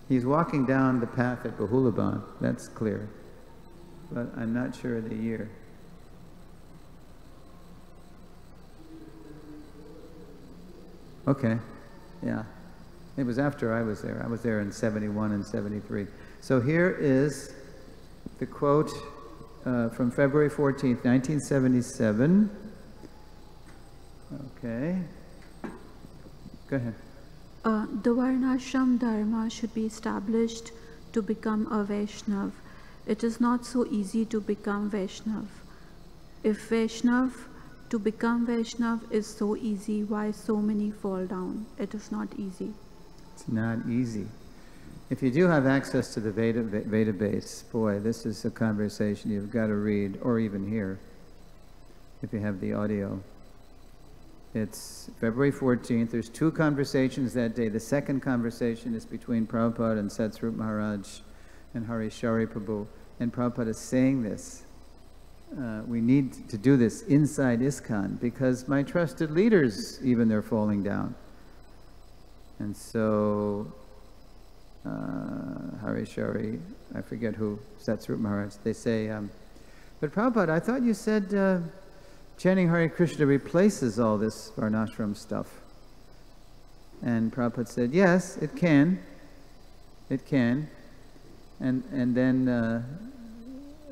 He's walking down the path at Bahulaban. That's clear. But I'm not sure of the year. Okay. Yeah. It was after I was there. I was there in 71 and 73. So here is the quote from February 14th, 1977. Okay. Go ahead. The Varnashram Dharma should be established to become a Vaishnav. It is not so easy to become Vaishnav. If to become Vaishnav is so easy, why so many fall down? It is not easy. It's not easy. If you do have access to the Veda base, boy, this is a conversation you've got to read or even hear if you have the audio. It's February 14th. There's 2 conversations that day. The second conversation is between Prabhupada and Satsvarup Maharaj and Harishari Prabhu. And Prabhupada is saying this. We need to do this inside ISKCON because my trusted leaders, even they're falling down. And so Harishari, I forget who, Satsrup Maharaj, they say, but Prabhupada, I thought you said chanting Hare Krishna replaces all this varnashram stuff. And Prabhupada said, yes, it can. It can. And then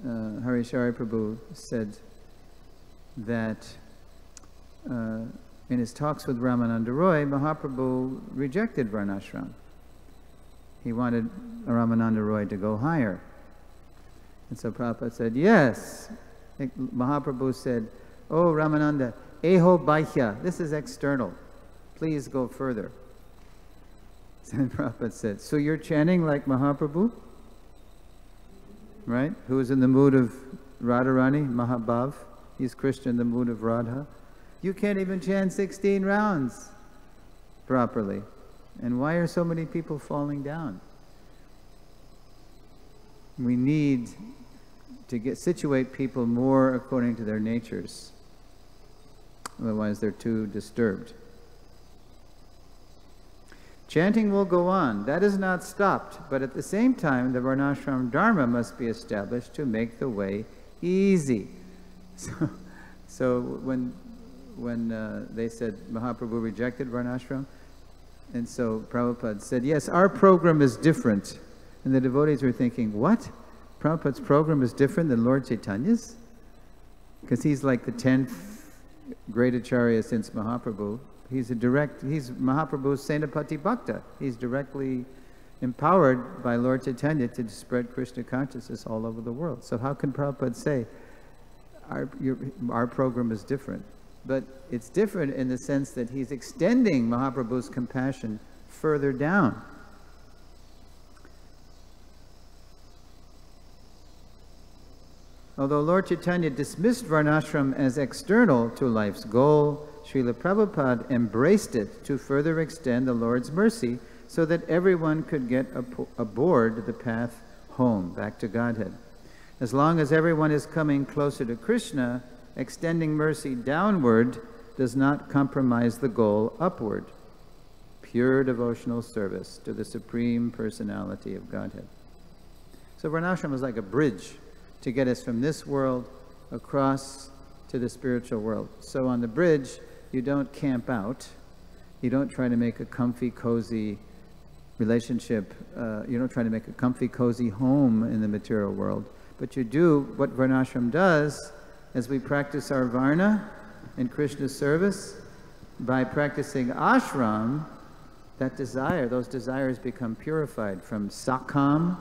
Harishari Prabhu said that in his talks with Ramananda Roy, Mahaprabhu rejected varnashram. He wanted Ramananda Roy to go higher. And so Prabhupada said, yes. Mahaprabhu said, oh Ramananda, eho baihya, this is external. Please go further. And Prabhupada said, so you're chanting like Mahaprabhu? Right? Who is in the mood of Radharani, Mahabhav. He's Krishna in the mood of Radha. You can't even chant 16 rounds properly. And why are so many people falling down? We need to situate people more according to their natures. Otherwise they're too disturbed. Chanting will go on. That is not stopped. But at the same time, the varnashram dharma must be established to make the way easy. So when they said Mahaprabhu rejected varnashram, and so Prabhupada said, yes, our program is different. And the devotees were thinking, what? Prabhupada's program is different than Lord Chaitanya's? Because he's like the 10th great acharya since Mahaprabhu. He's Mahaprabhu's Senapati Bhakta. He's directly empowered by Lord Chaitanya to spread Krishna consciousness all over the world. So how can Prabhupada say, our program is different? But it's different in the sense that he's extending Mahaprabhu's compassion further down. Although Lord Chaitanya dismissed varnashram as external to life's goal, Srila Prabhupada embraced it to further extend the Lord's mercy so that everyone could get aboard the path home, back to Godhead. As long as everyone is coming closer to Krishna, extending mercy downward does not compromise the goal upward. Pure devotional service to the Supreme Personality of Godhead. So varnashram is like a bridge to get us from this world across to the spiritual world. So on the bridge, you don't camp out. You don't try to make a comfy, cozy relationship. You don't try to make a comfy, cozy home in the material world. But you do what varnashram does as we practice our varna in Krishna's service. By practicing ashram, those desires become purified from sakam,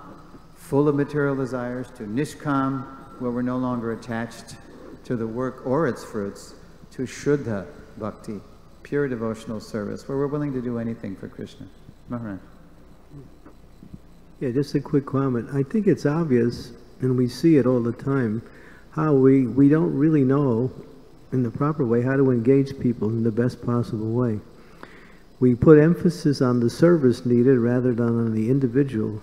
full of material desires, to nishkam, where we're no longer attached to the work or its fruits, to shuddha bhakti, pure devotional service, where we're willing to do anything for Krishna. Maharaj. Yeah, just a quick comment. I think it's obvious, and we see it all the time, how we don't really know in the proper way how to engage people in the best possible way. We put emphasis on the service needed rather than on the individual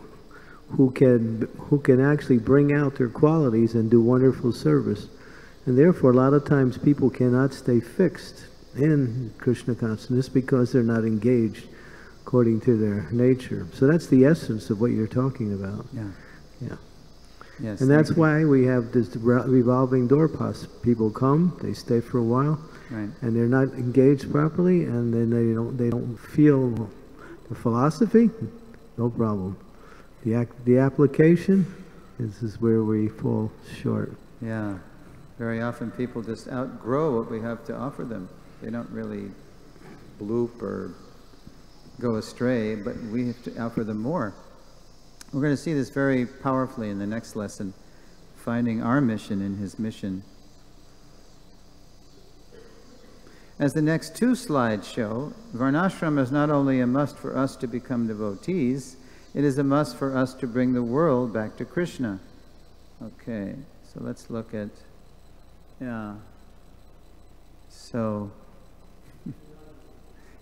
who can actually bring out their qualities and do wonderful service. And therefore, a lot of times people cannot stay fixed in Krishna consciousness because they're not engaged according to their nature. So that's the essence of what you're talking about. Yeah. Yeah. Yes. And that's why we have this revolving door pass. People come, they stay for a while, right, and they're not engaged properly, and then they don't feel the philosophy. No problem. The application is where we fall short. Yeah. Very often people just outgrow what we have to offer them. They don't really bloop or go astray, but we have to offer them more. We're going to see this very powerfully in the next lesson, finding our mission in his mission. As the next two slides show, varnashram is not only a must for us to become devotees, it is a must for us to bring the world back to Krishna. Okay, so let's look at, so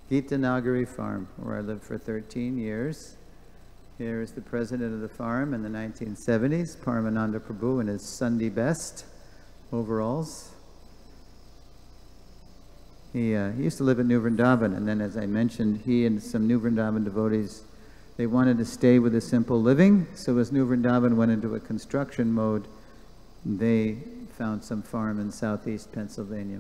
Gita Nagari Farm, where I lived for 13 years. Here is the president of the farm in the 1970s, Paramananda Prabhu, in his Sunday best overalls. He used to live in New Vrindavan, and then, as I mentioned, he and some New Vrindavan devotees, they wanted to stay with a simple living. So as New Vrindavan went into a construction mode, they found some farm in southeast Pennsylvania.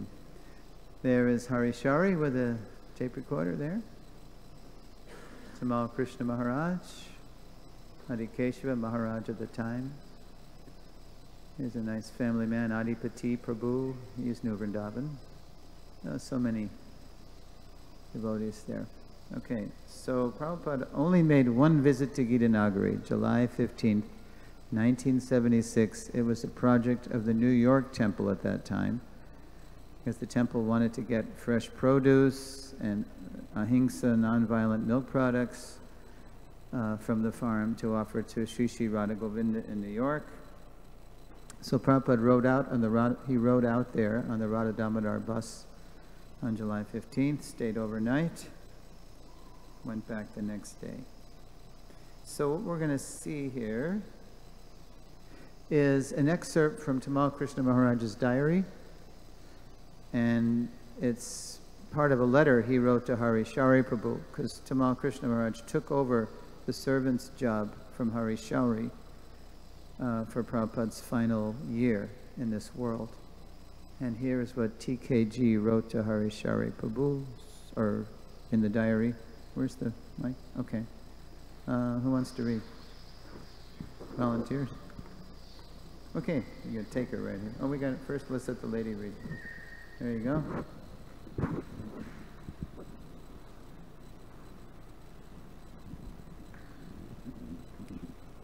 There is Harishari with a tape recorder there. Tamal Krishna Maharaj, Adikeshava Maharaj at the time. Here's a nice family man, Adipati Prabhu. He's New Vrindavan. So many devotees there. Okay, so Prabhupada only made one visit to Gitanagari, July 15th, 1976. It was a project of the New York temple at that time, because the temple wanted to get fresh produce and ahimsa, nonviolent milk products from the farm to offer to Sri Sri Radha Govinda in New York. So Prabhupada rode out there on the Radha Damodar bus on July 15th, stayed overnight, went back the next day. So what we're going to see here is an excerpt from Tamal Krishna Maharaj's diary, and it's part of a letter he wrote to Harishari Prabhu, because Tamal Krishna Maharaj took over the servant's job from Harishari for Prabhupada's final year in this world. And here is what TKG wrote to Harishari Prabhu, or in the diary. Where's the mic? Okay. Who wants to read? Volunteers? Okay, you got to take her right here. Oh, we got it first. Let's let the lady read. There you go.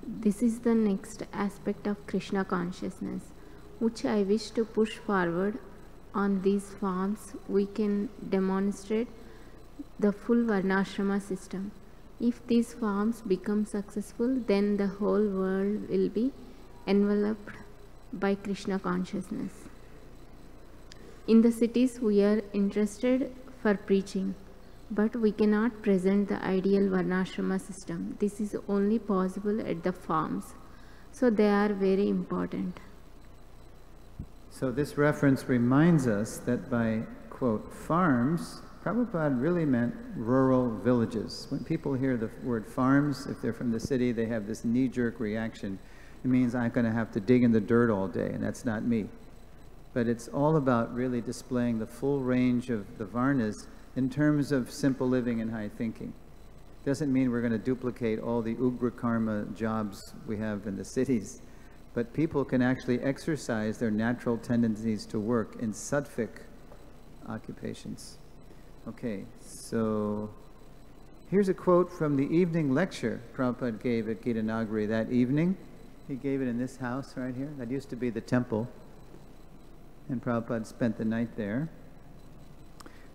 This is the next aspect of Krishna consciousness, which I wish to push forward. On these forms, we can demonstrate the full Varnashrama system. If these forms become successful, then the whole world will be enveloped by Krishna consciousness. In the cities, we are interested for preaching, but we cannot present the ideal Varnashrama system. This is only possible at the farms. So they are very important. So this reference reminds us that by, quote, farms, Prabhupada really meant rural villages. When people hear the word farms, if they're from the city, they have this knee-jerk reaction. It means I'm going to have to dig in the dirt all day, and that's not me. But it's all about really displaying the full range of the Varnas in terms of simple living and high thinking. Doesn't mean we're going to duplicate all the Ugra Karma jobs we have in the cities, but people can actually exercise their natural tendencies to work in sattvic occupations. Okay, so here's a quote from the evening lecture Prabhupada gave at Gitanagari that evening. He gave it in this house right here. That used to be the temple, and Prabhupada spent the night there.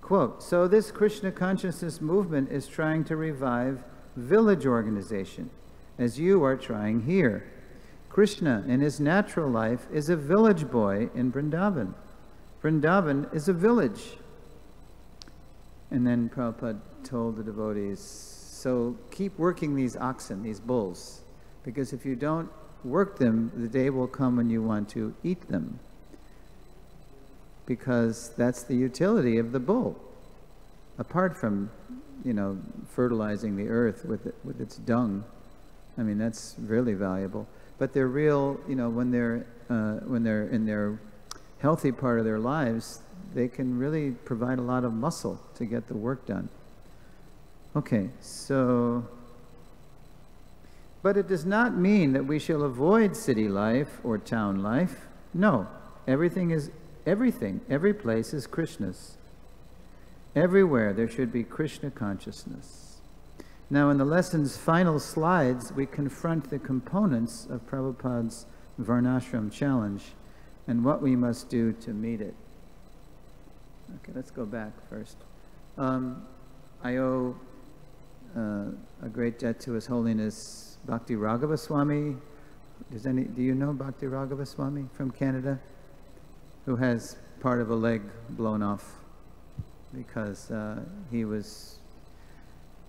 Quote, so this Krishna consciousness movement is trying to revive village organization, as you are trying here. Krishna, in his natural life, is a village boy in Vrindavan. Vrindavan is a village. And then Prabhupada told the devotees, so keep working these oxen, these bulls, because if you don't work them, the day will come when you want to eat them. Because that's the utility of the bull. Apart from, fertilizing the earth with its dung. I mean, that's really valuable. But they're real, when they're in their healthy part of their lives, they can really provide a lot of muscle to get the work done. Okay, so, but it does not mean that we shall avoid city life or town life. No, everything is everything. Every place is Krishna's. Everywhere there should be Krishna consciousness. Now in the lesson's final slides, we confront the components of Prabhupada's Varnashram challenge and what we must do to meet it. Okay, let's go back first. I owe a great debt to His Holiness Bhakti Raghava Swami. Do you know Bhakti Raghava Swami from Canada? Who has part of a leg blown off because he was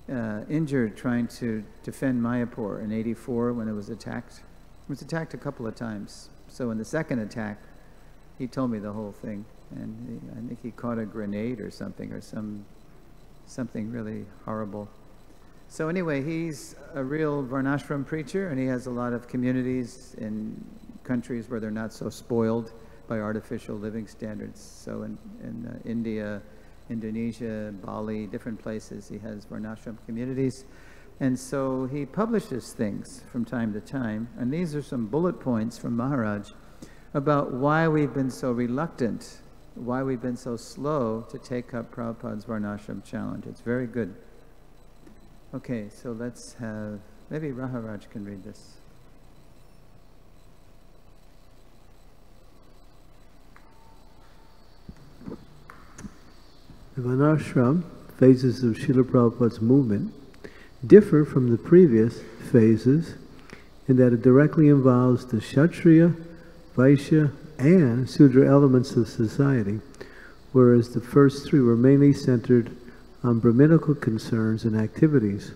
injured trying to defend Mayapur in '84 when it was attacked. It was attacked a couple of times. So in the second attack, he told me the whole thing. and I think he caught a grenade or something, or something really horrible. So anyway, he's a real Varnashram preacher, and he has a lot of communities in countries where they're not so spoiled by artificial living standards. So in India, Indonesia, Bali, different places, he has Varnashram communities. And so he publishes things from time to time, and these are some bullet points from Maharaj about why we've been so reluctant, why we've been so slow to take up Prabhupada's Varnashram challenge. It's very good. Okay, so let's have, maybe Raharaj can read this. The Varnashram phases of Srila Prabhupada's movement differ from the previous phases in that it directly involves the Kshatriya, Vaishya, and Sudra elements of society, whereas the first three were mainly centered on Brahminical concerns and activities,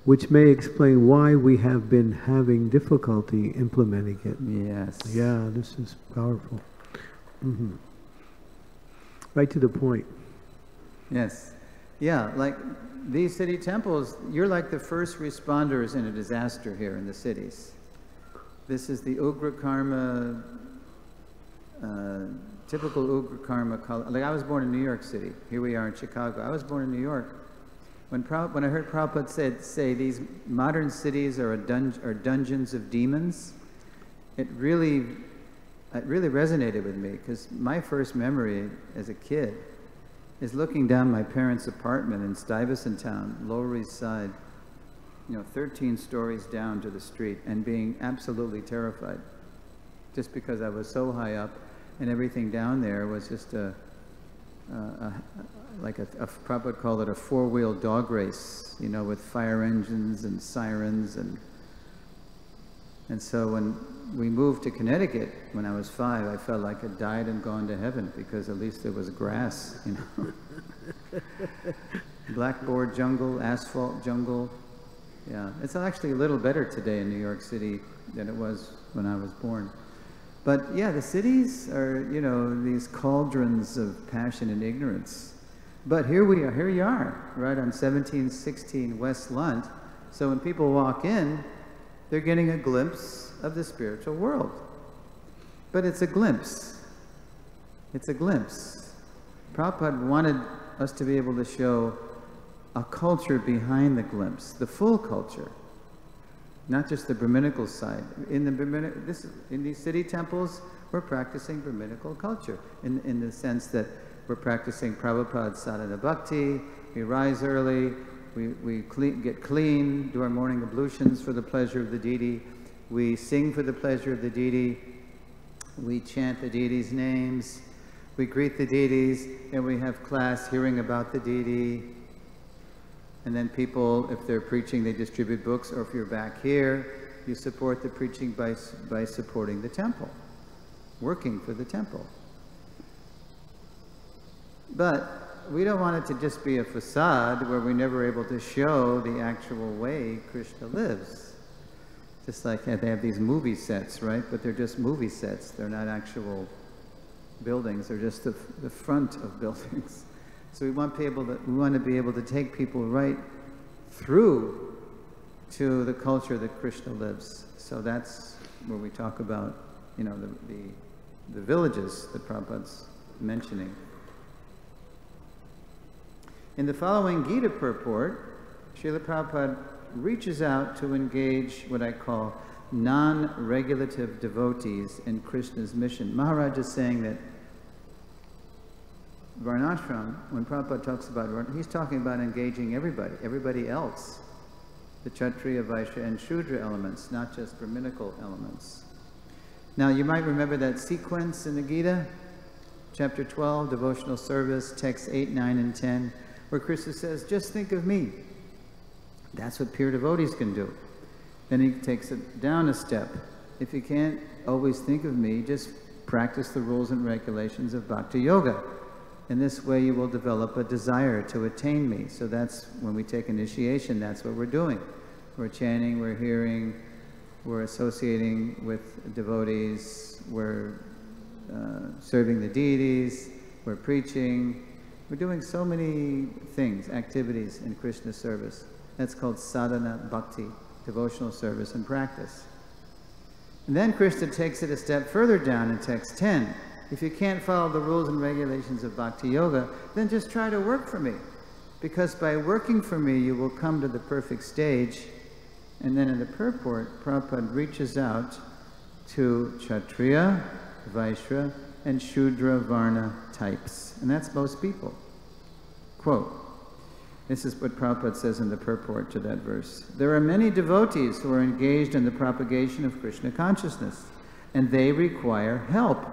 which may explain why we have been having difficulty implementing it. Yes. Yeah, this is powerful. Mm-hmm. Right to the point. Yes. Yeah, like these city temples, you're like the first responders in a disaster here in the cities. This is the Ugra Karma, typical Ugra Karma. Like I was born in New York City. Here we are in Chicago. I was born in New York. When I heard Prabhupada say these modern cities are dungeons of demons, it really resonated with me, because my first memory as a kid is looking down my parents' apartment in Stuyvesant Town, Lower East Side, 13 stories down to the street, and being absolutely terrified, just because I was so high up, and everything down there was just Prabhupada called it a four-wheel dog race, with fire engines and sirens, and so when we moved to Connecticut when I was 5, I felt like I'd died and gone to heaven, because at least there was grass, Blackboard jungle, asphalt jungle. Yeah, it's actually a little better today in New York City than it was when I was born. But yeah, the cities are, these cauldrons of passion and ignorance. But here you are, right on 1716 West Lunt. So when people walk in, they're getting a glimpse of the spiritual world. But it's a glimpse. It's a glimpse. Prabhupada wanted us to be able to show a culture behind the glimpse, the full culture, not just the Brahminical side. In these city temples, we're practicing Brahminical culture in the sense that we're practicing Prabhupada's sadhana bhakti. We rise early, we get clean, do our morning ablutions for the pleasure of the deity. We sing for the pleasure of the deity. We chant the deity's names. We greet the deities, and we have class hearing about the deity. And then people, if they're preaching, they distribute books, or if you're back here, you support the preaching by supporting the temple, working for the temple. But we don't want it to just be a facade where we're never able to show the actual way Krishna lives. Just like they have these movie sets, right? But they're just movie sets. They're not actual buildings. They're just the front of buildings. So we want to be able to take people right through to the culture that Krishna lives. So that's where we talk about, the villages that Prabhupada's mentioning. In the following Gita purport, Srila Prabhupada reaches out to engage what I call non-regulative devotees in Krishna's mission. Maharaj is saying that Varnashram, when Prabhupada talks about Varnashram, he's talking about engaging everybody else, the Kshatriya, Vaishya, and Shudra elements, not just Brahminical elements. Now, you might remember that sequence in the Gita, chapter 12, devotional service, texts 8, 9, and 10, where Krishna says, just think of me. That's what pure devotees can do. Then he takes it down a step. If you can't always think of me, just practice the rules and regulations of Bhakti Yoga. In this way, you will develop a desire to attain me. So that's when we take initiation, that's what we're doing. We're chanting, we're hearing, we're associating with devotees, we're serving the deities, we're preaching, we're doing so many things, activities in Krishna service. That's called sadhana bhakti, devotional service and practice. And then Krishna takes it a step further down in text 10. If you can't follow the rules and regulations of bhakti yoga, then just try to work for me. Because by working for me, you will come to the perfect stage. And then in the purport, Prabhupada reaches out to Kshatriya, Vaishya, and Shudra Varna types. And that's most people. Quote, this is what Prabhupada says in the purport to that verse. There are many devotees who are engaged in the propagation of Krishna consciousness, and they require help.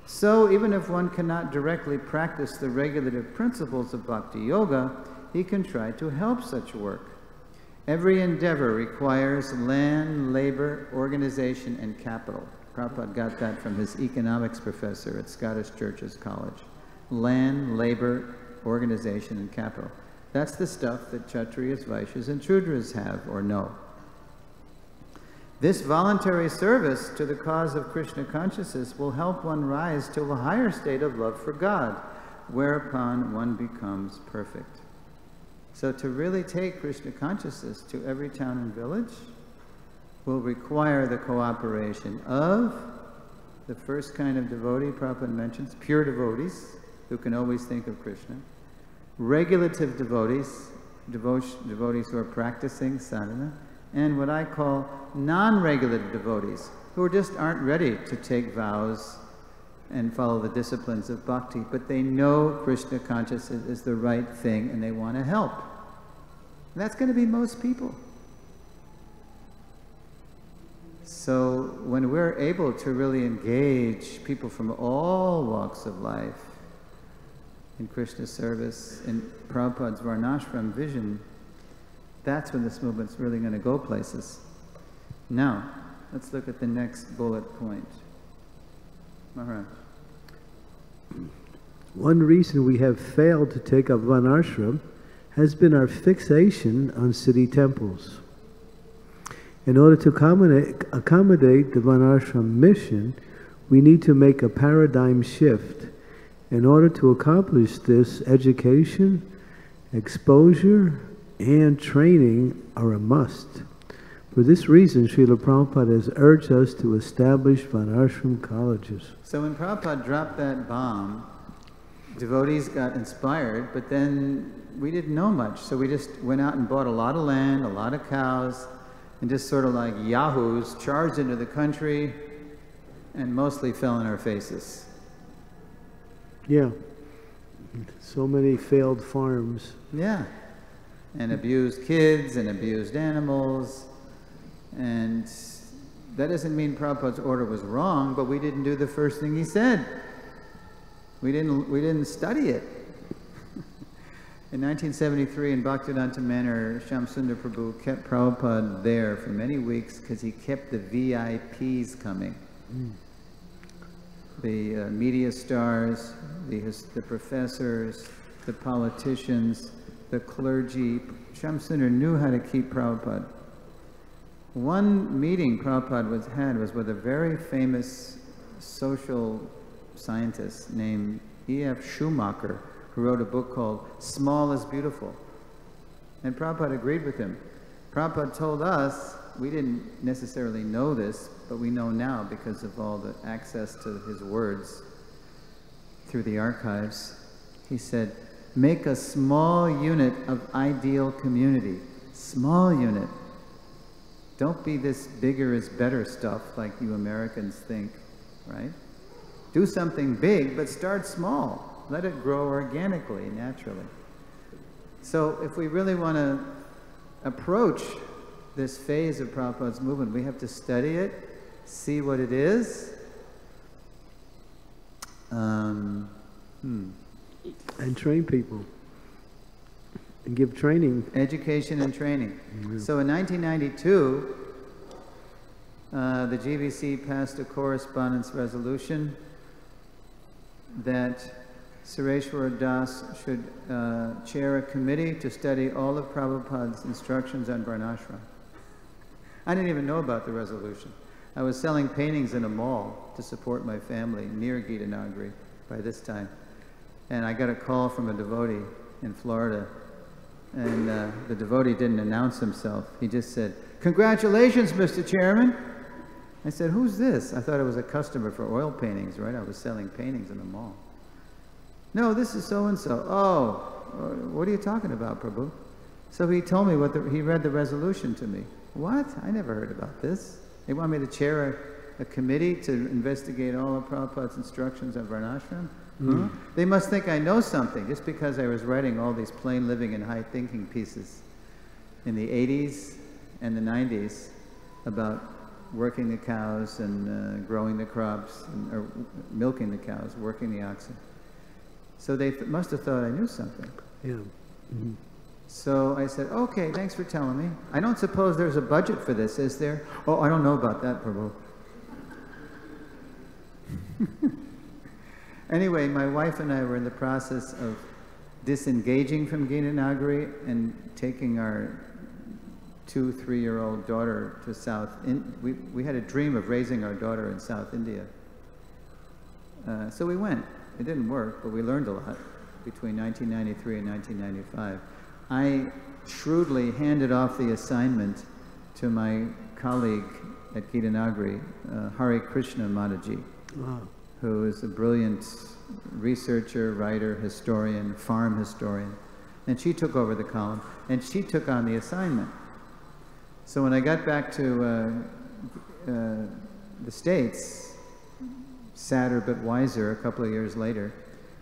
So even if one cannot directly practice the regulative principles of bhakti yoga, he can try to help such work. Every endeavor requires land, labor, organization, and capital. Prabhupada got that from his economics professor at Scottish Churches College. Land, labor, organization, and capital. That's the stuff that Kshatriyas, Vaishyas, and Shudras have or know. This voluntary service to the cause of Krishna consciousness will help one rise to a higher state of love for God, whereupon one becomes perfect. So to really take Krishna consciousness to every town and village will require the cooperation of the first kind of devotee Prabhupada mentions, pure devotees who can always think of Krishna, regulative devotees, devotees who are practicing sadhana, and what I call non-regulative devotees who just aren't ready to take vows and follow the disciplines of bhakti, but they know Krishna consciousness is the right thing and they want to help. And that's going to be most people. So when we're able to really engage people from all walks of life in Krishna service, in Prabhupada's Varnashram vision, that's when this movement's really going to go places. Now, let's look at the next bullet point. Maharaj. One reason we have failed to take up Varnashram has been our fixation on city temples. In order to accommodate the Varnashram mission, we need to make a paradigm shift. In order to accomplish this, education, exposure, and training are a must. For this reason, Srila Prabhupada has urged us to establish Varnashram colleges. So when Prabhupada dropped that bomb, devotees got inspired, but then we didn't know much. So we just went out and bought a lot of land, a lot of cows, and just sort of like yahoos charged into the country and mostly fell on our faces. Yeah. So many failed farms. Yeah. And abused kids and abused animals. And that doesn't mean Prabhupada's order was wrong, but we didn't do the first thing he said. We didn't study it. In 1973 in Bhaktivedanta Manor, Shamsundar Prabhu kept Prabhupada there for many weeks because he kept the VIPs coming. The media stars, the professors, the politicians, the clergy. Shamsundar knew how to keep Prabhupada. One meeting Prabhupada had was with a very famous social scientist named E.F. Schumacher, who wrote a book called Small is Beautiful. And Prabhupada agreed with him. Prabhupada told us, we didn't necessarily know this, but we know now because of all the access to his words through the archives. He said, make a small unit of ideal community. Small unit. Don't be this bigger is better stuff like you Americans think, right? Do something big, but start small. Let it grow organically, naturally. So if we really want to approach this phase of Prabhupada's movement, we have to study it, see what it is, and train people. And give training. Education and training. So in 1992, the GBC passed a correspondence resolution that Sureshwara Das should chair a committee to study all of Prabhupada's instructions on Varnashram. I didn't even know about the resolution. I was selling paintings in a mall to support my family near Gitanagari by this time. And I got a call from a devotee in Florida. And the devotee didn't announce himself. He just said, "Congratulations, Mr. Chairman." I said, "Who's this?" I thought it was a customer for oil paintings, right? I was selling paintings in the mall. "No, this is so-and-so." "Oh, what are you talking about, Prabhu?" So he told me he read the resolution to me. What? I never heard about this. They want me to chair a committee to investigate all of Prabhupada's instructions on Varnashram? Huh? They must think I know something just because I was writing all these plain living and high thinking pieces in the 80s and the 90s about working the cows and growing the crops, or milking the cows, working the oxen. So they must have thought I knew something. Yeah. Mm-hmm. So I said, "Okay, thanks for telling me. I don't suppose there's a budget for this, is there?" "Oh, I don't know about that, Prabhu." Anyway, my wife and I were in the process of disengaging from Gitanagari and taking our 2-3-year-old daughter to we had a dream of raising our daughter in South India. So we went. It didn't work, but we learned a lot between 1993 and 1995. I shrewdly handed off the assignment to my colleague at Gitanagari, Hare Krishna Mataji, who is a brilliant researcher, writer, historian, farm historian. And she took over the column, and she took on the assignment. So when I got back to the States, sadder but wiser, a couple of years later,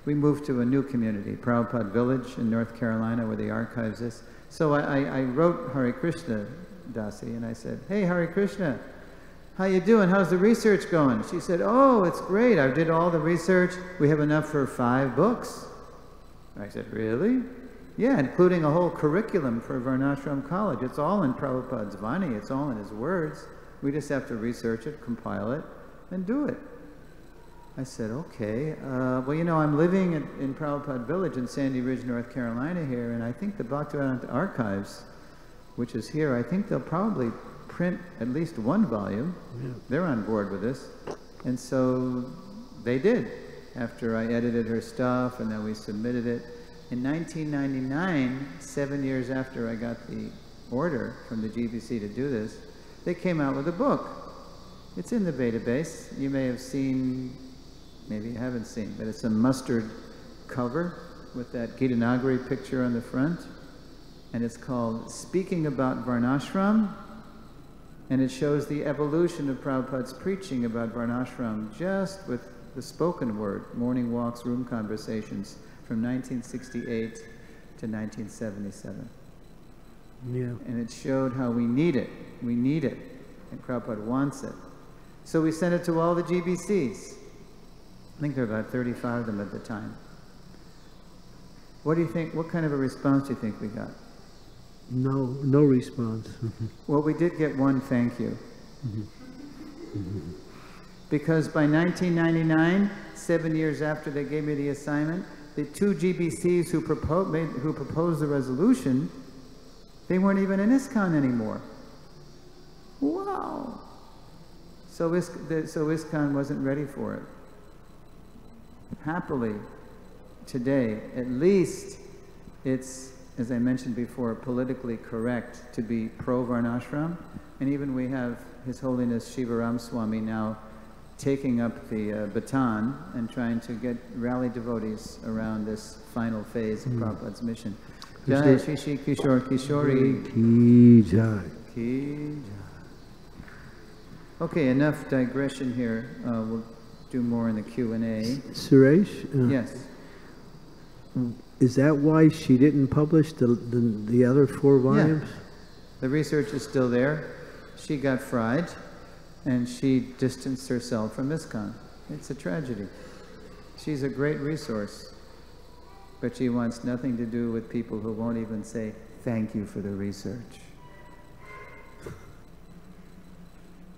we moved to a new community, Prabhupada Village in North Carolina, where the archives is. So I wrote Hare Krishna Dasi, and I said, "Hey, Hare Krishna, how you doing? How's the research going?" She said, "Oh, it's great. I did all the research. We have enough for 5 books. I said, "Really?" "Yeah, including a whole curriculum for Varnashram College. It's all in Prabhupada's Vani. It's all in his words. We just have to research it, compile it, and do it." I said, "Okay. Well, you know, I'm living in Prabhupada Village in Sandy Ridge, North Carolina here, and I think the Bhaktivedanta Archives, which is here, I think they'll probably print at least 1 volume. Yeah. They're on board with this." And so they did, after I edited her stuff, and then we submitted it. In 1999, 7 years after I got the order from the GBC to do this, they came out with a book. It's in the database. You may have seen, maybe you haven't seen, but it's a mustard cover with that Gitanagari picture on the front. And it's called Speaking About Varnashram. And it shows the evolution of Prabhupada's preaching about Varnashram just with the spoken word, morning walks, room conversations, from 1968 to 1977. Yeah. And it showed how we need it. We need it. And Prabhupada wants it. So we sent it to all the GBCs. I think there were about 35 of them at the time. What do you think, what kind of a response do you think we got? No response. Well, we did get one thank you. Because by 1999, 7 years after they gave me the assignment, the 2 GBCs who proposed the resolution, they weren't even in ISKCON anymore. Wow! So ISKCON wasn't ready for it. Happily, today, at least it's, as I mentioned before, politically correct to be pro-Varnashram. And even we have His Holiness Shivaram Swami now taking up the baton and trying to rally devotees around this final phase of Prabhupada's mission. Jai Shri Shri Kishore Kishori. Ki Jai. Ki Jai. Okay, enough digression here. We'll do more in the Q&A. Suresh? Yes. Is that why she didn't publish the other 4 volumes? Yeah. The research is still there. She got fried, and she distanced herself from ISKCON. It's a tragedy. She's a great resource, but she wants nothing to do with people who won't even say, "Thank you for the research."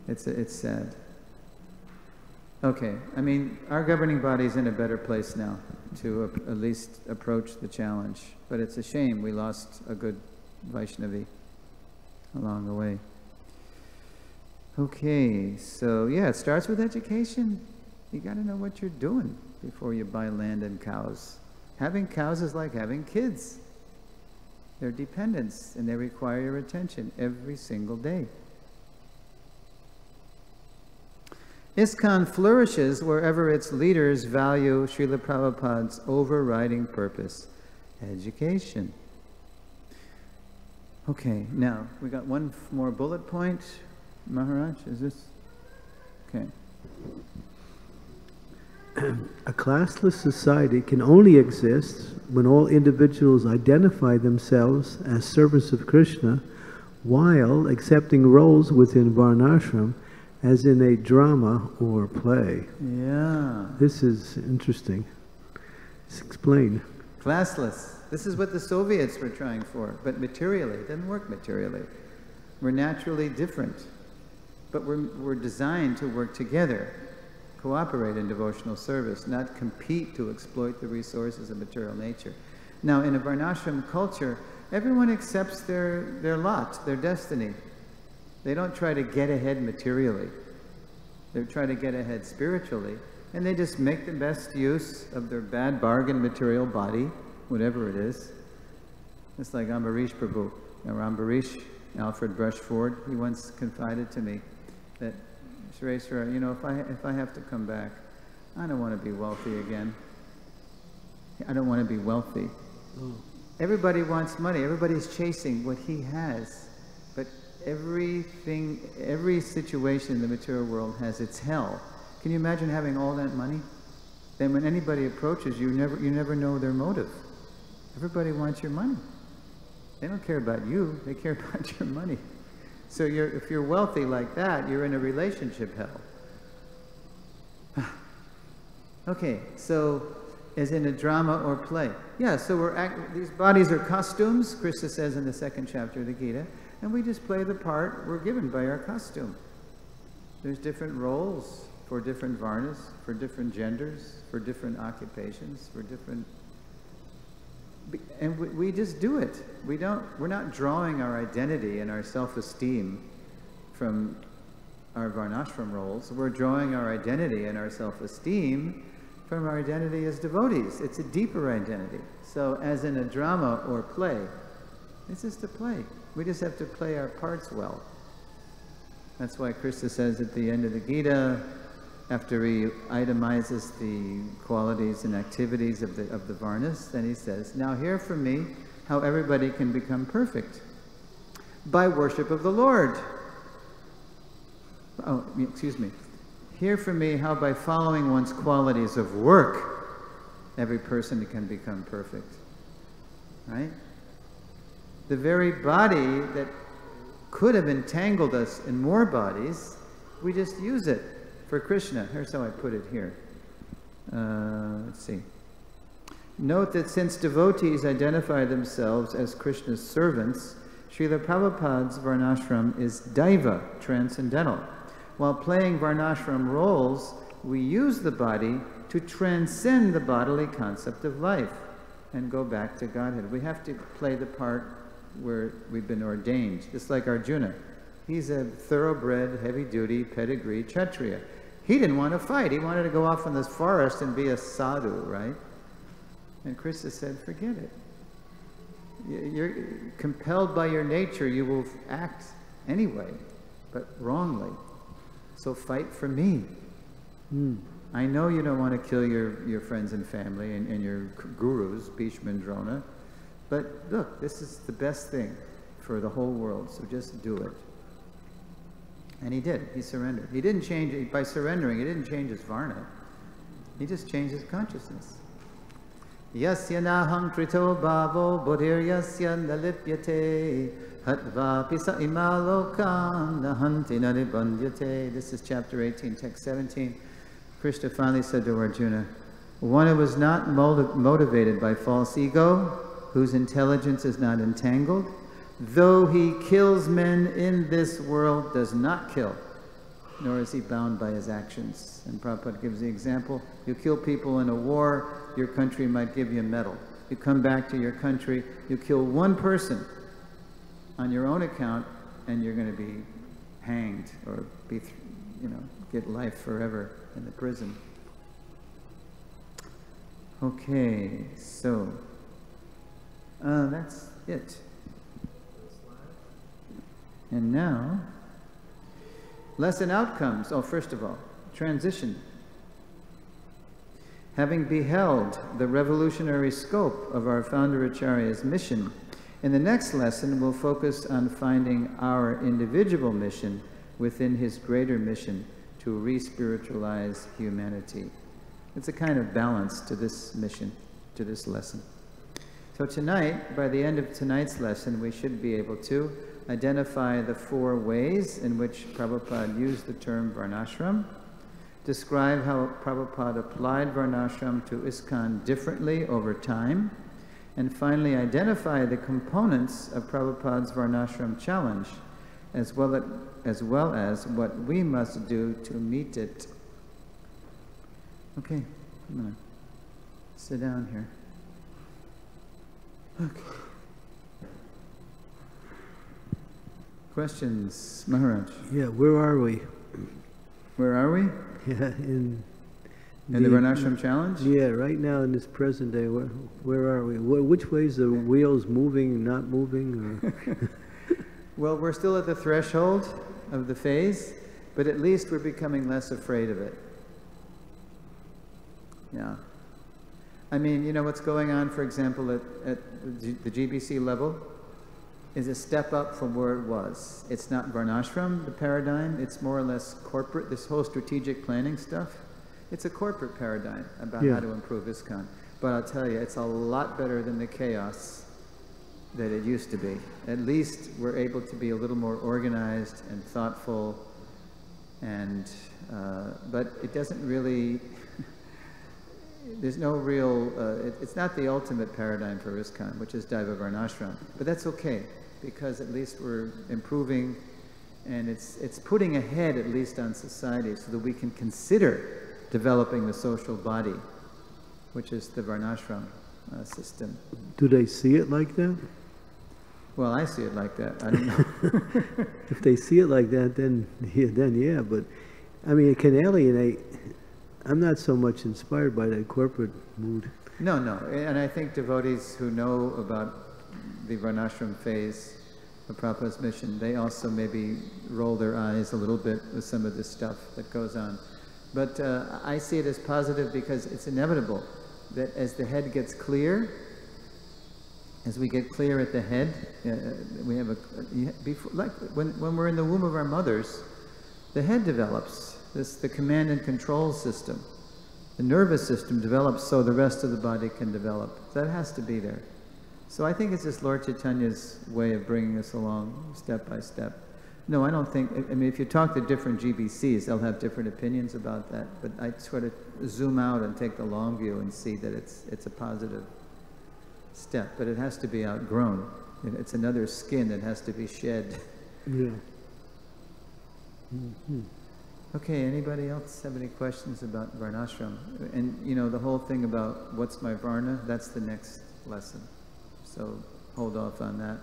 It's sad. Okay, I mean, our governing body's in a better place now to at least approach the challenge. But it's a shame we lost a good Vaishnavi along the way. Okay, so yeah, it starts with education. You got to know what you're doing before you buy land and cows. Having cows is like having kids. They're dependents, and they require your attention every single day. ISKCON flourishes wherever its leaders value Srila Prabhupada's overriding purpose, education. Okay, now we got one more bullet point. Maharaj, is this? Okay. A classless society can only exist when all individuals identify themselves as servants of Krishna while accepting roles within Varnashram as in a drama or play. Yeah. This is interesting. Let's explain. Classless. This is what the Soviets were trying for, but materially. It didn't work materially. We're naturally different, but we're designed to work together, cooperate in devotional service, not compete to exploit the resources of material nature. Now, in a Varnashram culture, everyone accepts their lot, their destiny. They don't try to get ahead materially. They try to get ahead spiritually, and they just make the best use of their bad bargain material body, whatever it is. It's like Ambarish Prabhu. Ambarish, Alfred Brushford, he once confided to me that, Srila, you know, if I have to come back, I don't want to be wealthy again. I don't want to be wealthy. Everybody wants money. Everybody's chasing what he has. But every situation in the material world has its hell. Can you imagine having all that money? Then when anybody approaches you, you never know their motive. Everybody wants your money. They don't care about you. They care about your money. So if you're wealthy like that, you're in a relationship hell. Okay, so as in a drama or play. Yeah, so these bodies are costumes, Krishna says in the 2nd chapter of the Gita, and we just play the part we're given by our costume. There's different roles for different varnas, for different genders, for different occupations, for different... And we just do it. We're not drawing our identity and our self-esteem from our Varnashram roles. We're drawing our identity and our self-esteem from our identity as devotees. It's a deeper identity. So as in a drama or play, it's just a play. We just have to play our parts well. That's why Krishna says at the end of the Gita, after he itemizes the qualities and activities of the Varnas, then he says, now hear from me how everybody can become perfect. By worship of the Lord. Oh, excuse me. Hear from me how by following one's qualities of work, every person can become perfect. Right? The very body that could have entangled us in more bodies, we just use it for Krishna. Here's how I put it here. Let's see. Note that since devotees identify themselves as Krishna's servants, Srila Prabhupada's Varnashram is Daiva, transcendental. While playing Varnashram roles, we use the body to transcend the bodily concept of life and go back to Godhead. We have to play the part where we've been ordained, just like Arjuna. He's a thoroughbred, heavy-duty, pedigree Kshatriya. He didn't want to fight. He wanted to go off in this forest and be a sadhu, right? And Krishna said, forget it. You're compelled by your nature. You will act anyway, but wrongly. So fight for me. I know you don't want to kill your friends and family and your gurus, Bhishma and Drona, but look, this is the best thing for the whole world, so just do it. And he did. He surrendered. He didn't change it. By surrendering, he didn't change his varna. He just changed his consciousness. Yasya naham krito bhavo bodhir yasya nalipyate hatva pisa imalokam nahanti naribandyate. This is chapter 18, text 17. Krishna finally said to Arjuna, one who was not motivated by false ego, whose intelligence is not entangled, though he kills men in this world, does not kill, nor is he bound by his actions. And Prabhupada gives the example, you kill people in a war, your country might give you a medal. You come back to your country, you kill one person on your own account, and you're going to be hanged or be, get life forever in the prison. Okay, so that's it. And now, lesson outcomes. Oh, first of all, transition. Having beheld the revolutionary scope of our founder Acharya's mission, in the next lesson we'll focus on finding our individual mission within his greater mission to re-spiritualize humanity. It's a kind of balance to this mission, to this lesson. So tonight, by the end of tonight's lesson, we should be able to identify the 4 ways in which Prabhupada used the term Varnashram, describe how Prabhupada applied Varnashram to ISKCON differently over time, and finally identify the components of Prabhupada's Varnashram challenge, as well as what we must do to meet it. Okay, I'm going to sit down here. Okay. Questions, Maharaj? Yeah, where are we? Where are we? Yeah, in the Varnashram challenge? Yeah, right now in this present day, where are we? Which way is the wheels moving, not moving? Or? Well, we're still at the threshold of the phase, but at least we're becoming less afraid of it. Yeah. I mean, you know what's going on, for example, at the GBC level is a step up from where it was. It's not Varnashram, the paradigm, it's more or less corporate, this whole strategic planning stuff. It's a corporate paradigm about how to improve ISKCON. But I'll tell you, it's a lot better than the chaos that it used to be. At least we're able to be a little more organized and thoughtful, and but it doesn't really, there's no real, it's not the ultimate paradigm for ISKCON, which is Daiva Varnashram. But that's okay, because at least we're improving, and it's putting ahead at least on society so that we can consider developing the social body, which is the Varnashram system. Do they see it like that? Well, I see it like that. I don't know. If they see it like that, then yeah. But I mean, it can alienate. I'm not so much inspired by that corporate mood. No, and I think devotees who know about the Varnashram phase of Prabhupada's mission, they also maybe roll their eyes a little bit with some of this stuff that goes on. But I see it as positive because it's inevitable that as the head gets clear, as we get clear at the head, we have like when we're in the womb of our mothers, the head develops, the command and control system. The nervous system develops so the rest of the body can develop. That has to be there. So I think it's just Lord Chaitanya's way of bringing us along step by step. No, I don't think, I mean, if you talk to different GBCs, they'll have different opinions about that, but I sort of zoom out and take the long view and see that it's a positive step, but it has to be outgrown. It's another skin that has to be shed. Yeah. Mm-hmm. Okay, anybody else have any questions about Varnashram? And, you know, the whole thing about what's my Varna, that's the next lesson. So hold off on that.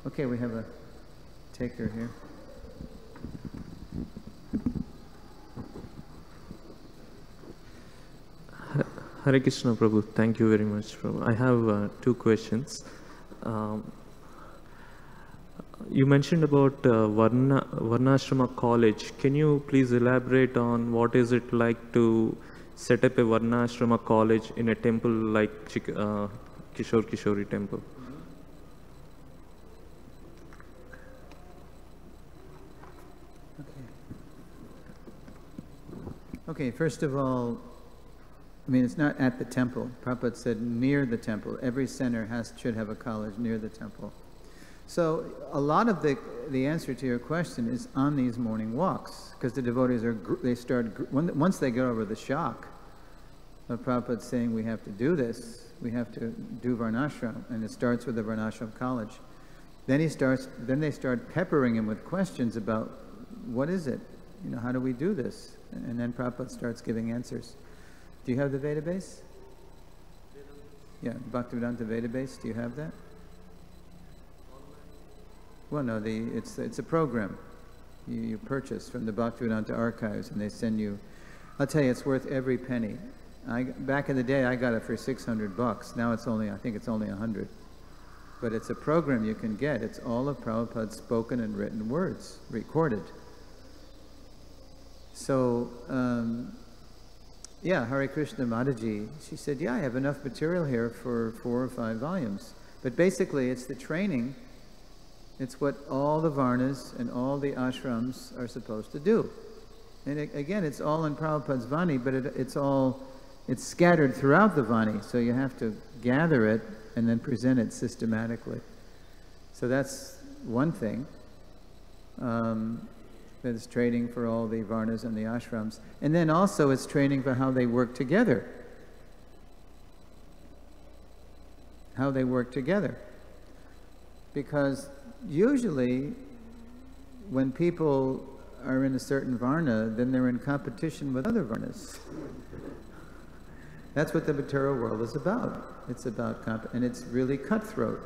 Okay, we have a taker here. Hare Krishna Prabhu, thank you very much. Prabhu. I have 2 questions. You mentioned about Varnashrama College. Can you please elaborate on what is it like to set up a Varnashrama College in a temple like Kishore Kishori temple? Okay, first of all, I mean, it's not at the temple. Prabhupada said near the temple. Every center should have a college near the temple. So a lot of the answer to your question is on these morning walks, because the devotees once they get over the shock of Prabhupada saying we have to do this, we have to do Varnashram, and it starts with the Varnashram college. Then they start peppering him with questions about what is it? You know, how do we do this? And then Prabhupada starts giving answers. Do you have the Veda base? Yeah, Bhaktivedanta Veda base. Do you have that? Well, no, it's a program. you purchase from the Bhaktivedanta archives, and they send you. I'll tell you, it's worth every penny. Back in the day, I got it for $600. Now it's only, I think it's only 100. But it's a program you can get. It's all of Prabhupada's spoken and written words, recorded. So, yeah, Hare Krishna Mataji, she said, yeah, I have enough material here for 4 or 5 volumes. But basically, it's the training. It's what all the Varnas and all the ashrams are supposed to do. And again, it's all in Prabhupada's Vani, but it's scattered throughout the Vani, so you have to gather it and then present it systematically. So that's one thing. There's training for all the Varnas and the ashrams. And then also it's training for how they work together. How they work together. Because usually when people are in a certain Varna, then they're in competition with other Varnas. That's what the material world is about. It's about and it's really cutthroat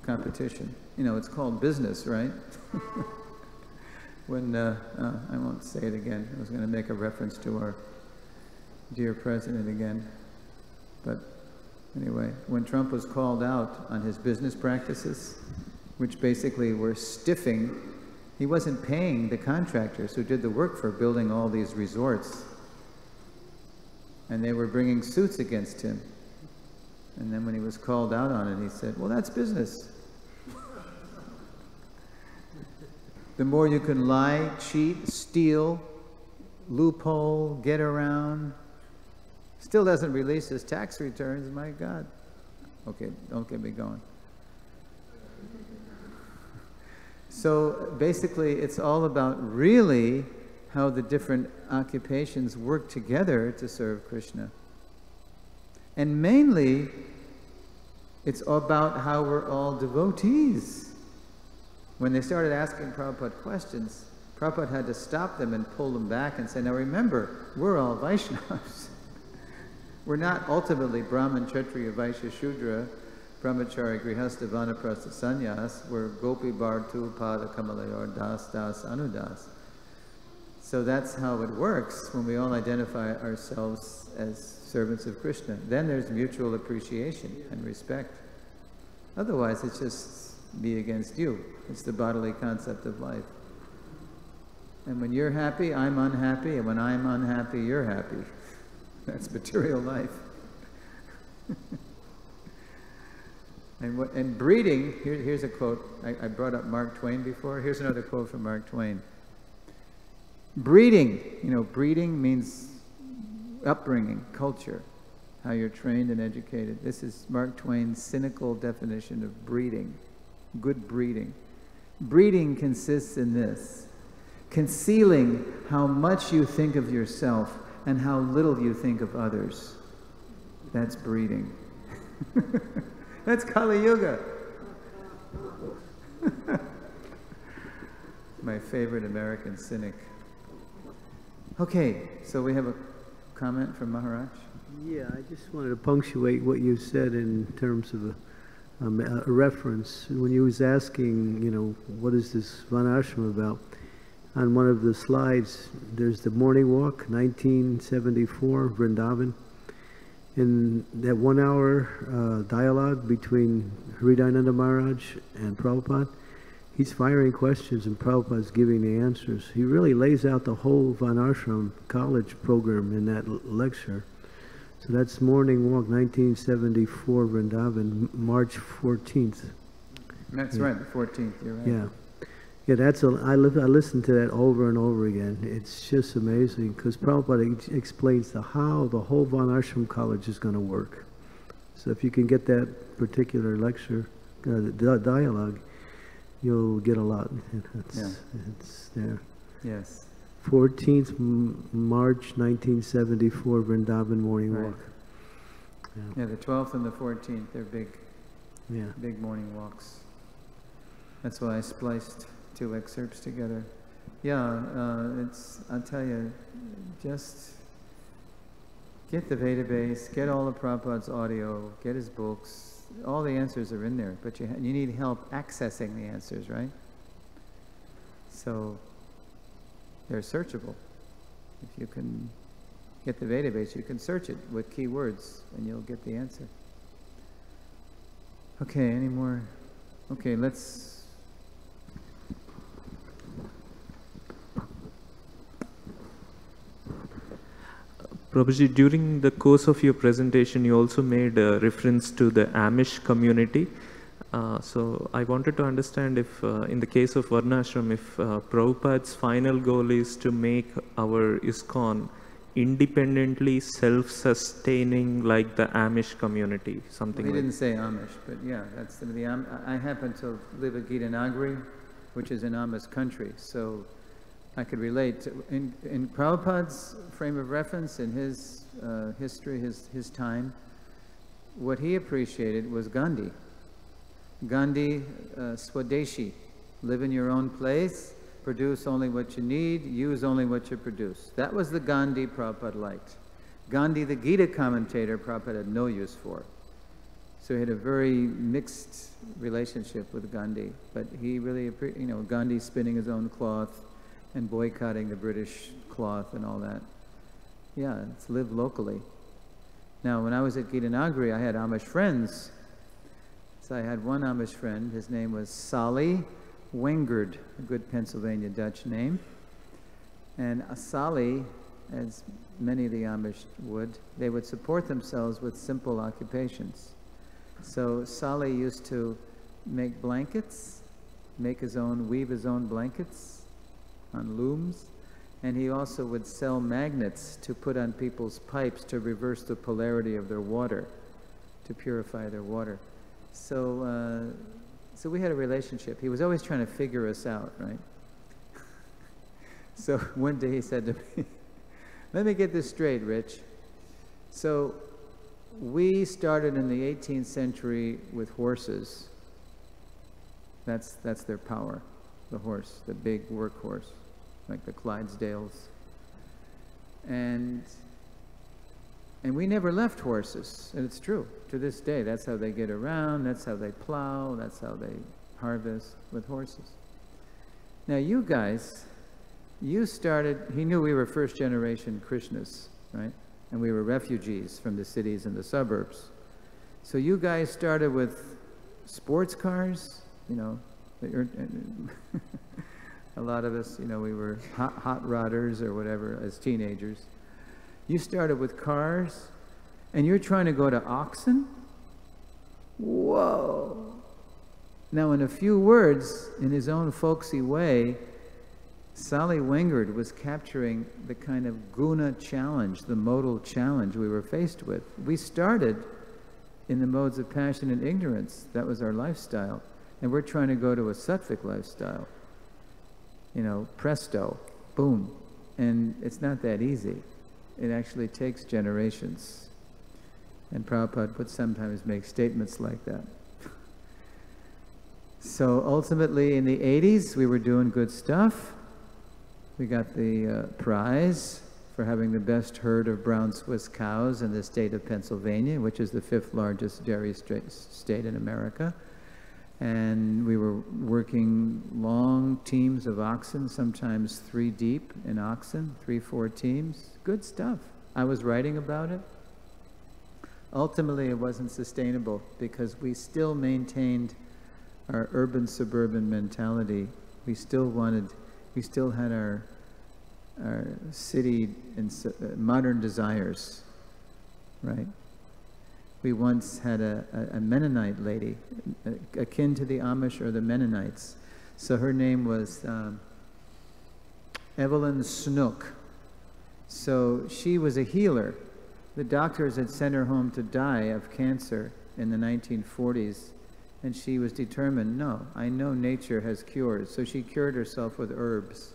competition. You know, it's called business, right? When, I won't say it again. I was going to make a reference to our dear president again. But anyway, when Trump was called out on his business practices, which basically were stiffing, he wasn't paying the contractors who did the work for building all these resorts. And they were bringing suits against him. And then when he was called out on it, he said, well, that's business. The more you can lie, cheat, steal, loophole, get around, still doesn't release his tax returns, my God. Okay, don't get me going. So basically, it's all about really how the different occupations work together to serve Krishna. And mainly, it's about how we're all devotees. When they started asking Prabhupada questions, Prabhupada had to stop them and pull them back and say, now remember, we're all Vaishnavas. We're not ultimately Brahman, Kshatriya, Vaishya, Shudra, Brahmachari, Grihastha, Vanaprastha, Sannyas. We're Gopi, Bhartu, Pada, Kamalayor, Das, Das, Anudas. So that's how it works when we all identify ourselves as servants of Krishna. Then there's mutual appreciation and respect. Otherwise, it's just me against you. It's the bodily concept of life. And when you're happy, I'm unhappy, and when I'm unhappy, you're happy. That's material life. And breeding, here's a quote. I brought up Mark Twain before. Here's another quote from Mark Twain. Breeding, you know, breeding means upbringing, culture, how you're trained and educated. This is Mark Twain's cynical definition of breeding. Good breeding. Breeding consists in this: concealing how much you think of yourself and how little you think of others. That's breeding. That's Kali Yuga. My favorite American cynic. Okay, so we have a comment from Maharaj. Yeah, I just wanted to punctuate what you said in terms of a reference. When you was asking, you know, what is this Vanashram about? On one of the slides, there's the morning walk, 1974, Vrindavan. In that 1 hour dialogue between Hridayananda Maharaj and Prabhupada, he's firing questions and Prabhupada's giving the answers. He really lays out the whole Varnashram college program in that lecture. So that's Morning Walk, 1974, Vrindavan, March 14th. That's right, the 14th, you're right. Yeah. Yeah, I listened to that over and over again. It's just amazing because Prabhupada explains how the whole Varnashram college is going to work. So if you can get that particular lecture, dialogue, you'll get a lot. It's there. Yes. 14th March 1974, Vrindavan Morning Walk. Yeah, the 12th and the 14th, they're big morning walks. That's why I spliced 2 excerpts together. Yeah, I'll tell you, just get the database, get all of Prabhupada's audio, get his books. All the answers are in there, but you need help accessing the answers, right? So They're searchable. If you can get the database, you can search it with keywords and you'll get the answer. Okay, any more? Okay, let's... Prabhuji, during the course of your presentation, you also made a reference to the Amish community. So I wanted to understand if, in the case of Varnashram, if Prabhupada's final goal is to make our ISKCON independently self-sustaining like the Amish community, something He like didn't say Amish, but yeah, that's I happen to live at Gitanagari, which is an Amish country, so I could relate to, in Prabhupada's frame of reference, in his history, his time, what he appreciated was Gandhi. Gandhi, Swadeshi, live in your own place, produce only what you need, use only what you produce. That was the Gandhi Prabhupada liked. Gandhi, the Gita commentator, Prabhupada had no use for. So he had a very mixed relationship with Gandhi, but he really, Gandhi spinning his own cloth and boycotting the British cloth and all that. Yeah, it's live locally. Now, when I was at Gitanagari, I had Amish friends. So I had one Amish friend, his name was Sali Wengard, a good Pennsylvania Dutch name. And Sali, as many of the Amish would, they would support themselves with simple occupations. So Sali used to make blankets, weave his own blankets on looms, and he also would sell magnets to put on people's pipes to reverse the polarity of their water, to purify their water. So, so we had a relationship. He was always trying to figure us out, right? So one day he said to me, let me get this straight, Rich. So we started in the 18th century with horses. That's their power, the horse, the big workhorse, like the Clydesdales. And we never left horses, and it's true. To this day, that's how they get around, that's how they plow, that's how they harvest, with horses. Now you guys, you started, he knew we were first generation Krishnas, right? And we were refugees from the cities and the suburbs. So you guys started with sports cars, a lot of us, we were hot rodders or whatever as teenagers. You started with cars, and you're trying to go to oxen? Whoa! Now, in a few words, in his own folksy way, Sali Wengard was capturing the kind of guna challenge, the modal challenge we were faced with. We started in the modes of passion and ignorance. That was our lifestyle. And we're trying to go to a sattvic lifestyle. Presto, boom. And it's not that easy. It actually takes generations. And Prabhupada would sometimes make statements like that. So ultimately in the 80s, we were doing good stuff. We got the prize for having the best herd of brown Swiss cows in the state of Pennsylvania, which is the 5th largest dairy state in America. And we were working long teams of oxen, sometimes 3 deep in oxen, 3-4 teams. Good stuff. I was writing about it. Ultimately, it wasn't sustainable because we still maintained our urban-suburban mentality. We still had our city and modern desires, right? We once had a Mennonite lady, akin to the Amish or the Mennonites. So her name was Evelyn Snook. So she was a healer. The doctors had sent her home to die of cancer in the 1940s, and she was determined, no, I know nature has cures. So she cured herself with herbs.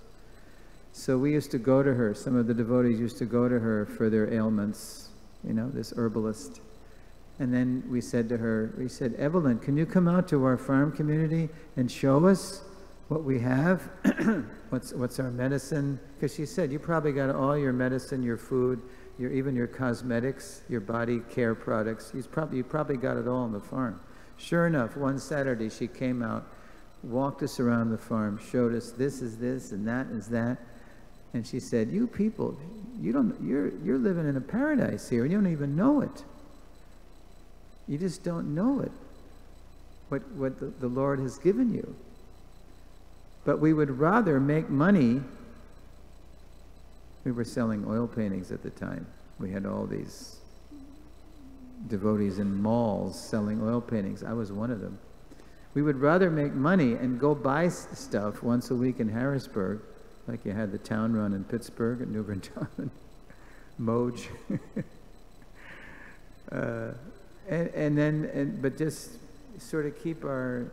So we used to go to her, some of the devotees used to go to her for their ailments, this herbalist. And then we said to her, Evelyn, can you come out to our farm community and show us what we have? what's our medicine? Because she said, you probably got all your medicine, your food, even your cosmetics, your body care products. You probably got it all on the farm. Sure enough, one Saturday she came out, walked us around the farm, showed us this is this and that is that. And she said, you people, you're living in a paradise here, and you don't even know it. You just don't know it, what the Lord has given you. But we would rather make money. We were selling oil paintings at the time. We had all these devotees in malls selling oil paintings. I was one of them. We would rather make money and go buy stuff once a week in Harrisburg, like you had the town run in Pittsburgh at New Bern Town, Moj. But just sort of keep our,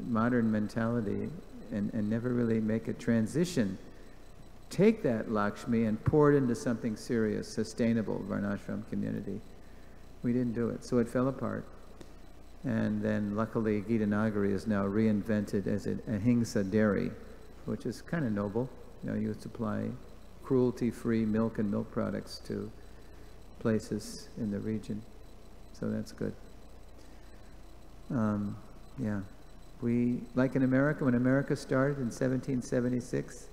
modern mentality and never really make a transition. Take that Lakshmi and pour it into something serious, sustainable, Varnashram community. We didn't do it, so it fell apart. And then luckily Gita Nagari is now reinvented as a Ahimsa dairy, which is kind of noble. You supply cruelty-free milk and milk products to places in the region. So that's good. Yeah. Like in America, when America started in 1776,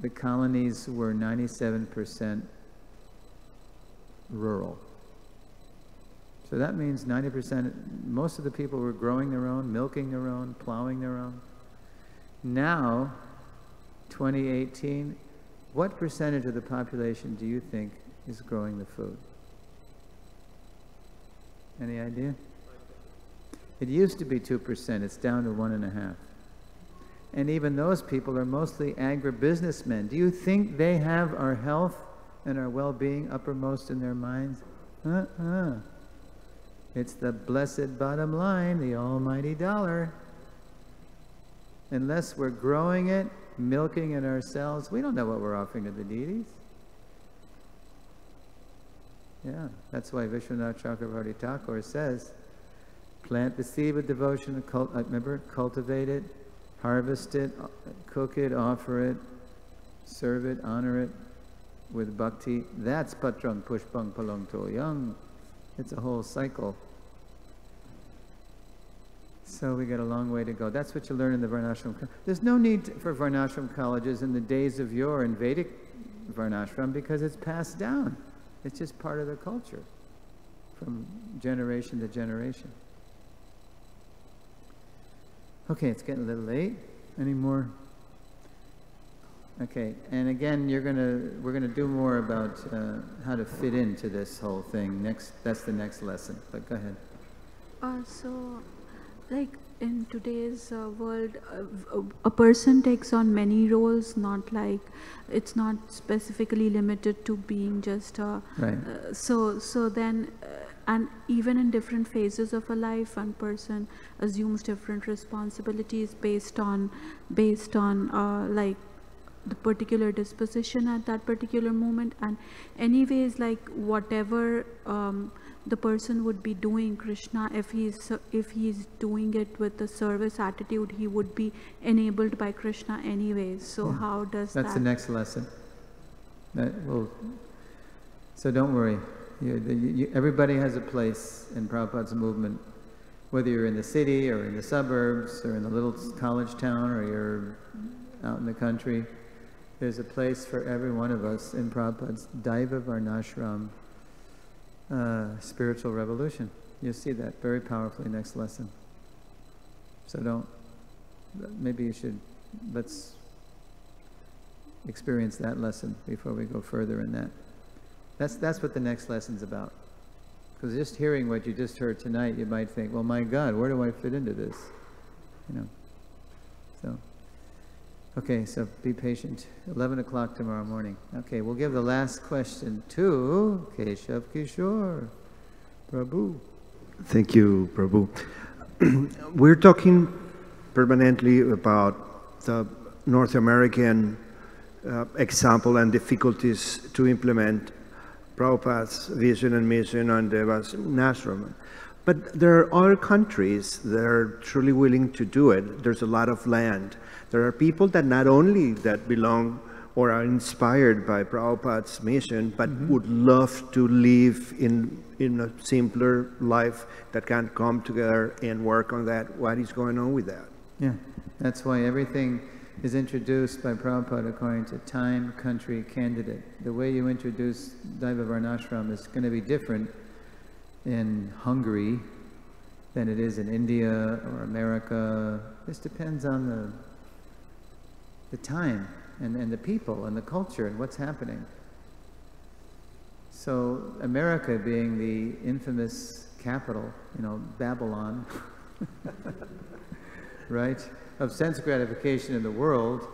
the colonies were 97% rural. So that means 90%, most of the people were growing their own, milking their own, plowing their own. Now, 2018, what percentage of the population do you think is growing the food? Any idea? It used to be 2%, it's down to 1.5%. And even those people are mostly agribusinessmen. Do you think they have our health and our well-being uppermost in their minds? It's the blessed bottom line, the almighty dollar. Unless we're growing it, milking it ourselves, we don't know what we're offering to the deities. Yeah, that's why Vishwanath Chakravarti Thakur says, plant the seed with devotion, cultivate it, harvest it, cook it, offer it, serve it, honor it with bhakti. That's patrang pushpang palong toyang. It's a whole cycle. So we got a long way to go. That's what you learn in the Varnashram. There's no need for Varnashram colleges in the days of yore in Vedic Varnashram because it's passed down. It's just part of the culture from generation to generation. Okay, it's getting a little late. Any more? Okay, and again, we're gonna do more about how to fit into this whole thing. That's the next lesson. But go ahead. So, like in today's world, a person takes on many roles. Not like it's not specifically limited to being just a. Right. So then. And even in different phases of a life, one person assumes different responsibilities based on like the particular disposition at that particular moment. And anyways, like whatever the person would be doing, Krishna, if he's doing it with the service attitude, he would be enabled by Krishna anyways. So how does That's the next lesson. So don't worry. Everybody has a place in Prabhupada's movement, whether you're in the city or in the suburbs or in the little college town or you're out in the country. There's a place for every one of us in Prabhupada's Daiva Varnashram spiritual revolution. You'll see that very powerfully next lesson. So let's experience that lesson before we go further in that. That's what the next lesson's about. Because just hearing what you just heard tonight, you might think, well, my God, where do I fit into this? So, okay, so be patient. 11 o'clock tomorrow morning. Okay, we'll give the last question to Keshav Kishore. Prabhu. Thank you, Prabhu. We're talking permanently about the North American example and difficulties to implement Prabhupada's vision and mission on the Varnashram. But there are other countries that are truly willing to do it. There's a lot of land. There are people that not only that belong or are inspired by Prabhupada's mission, but would love to live in a simpler life that can come together and work on that. What is going on with that? Yeah, that's why everything is introduced by Prabhupada according to time, country, candidate. The way you introduce Daiva Varnashram is going to be different in Hungary than it is in India or America. This depends on the time and the people and the culture and what's happening. So America being the infamous capital, you know, Babylon, right, of sense gratification in the world,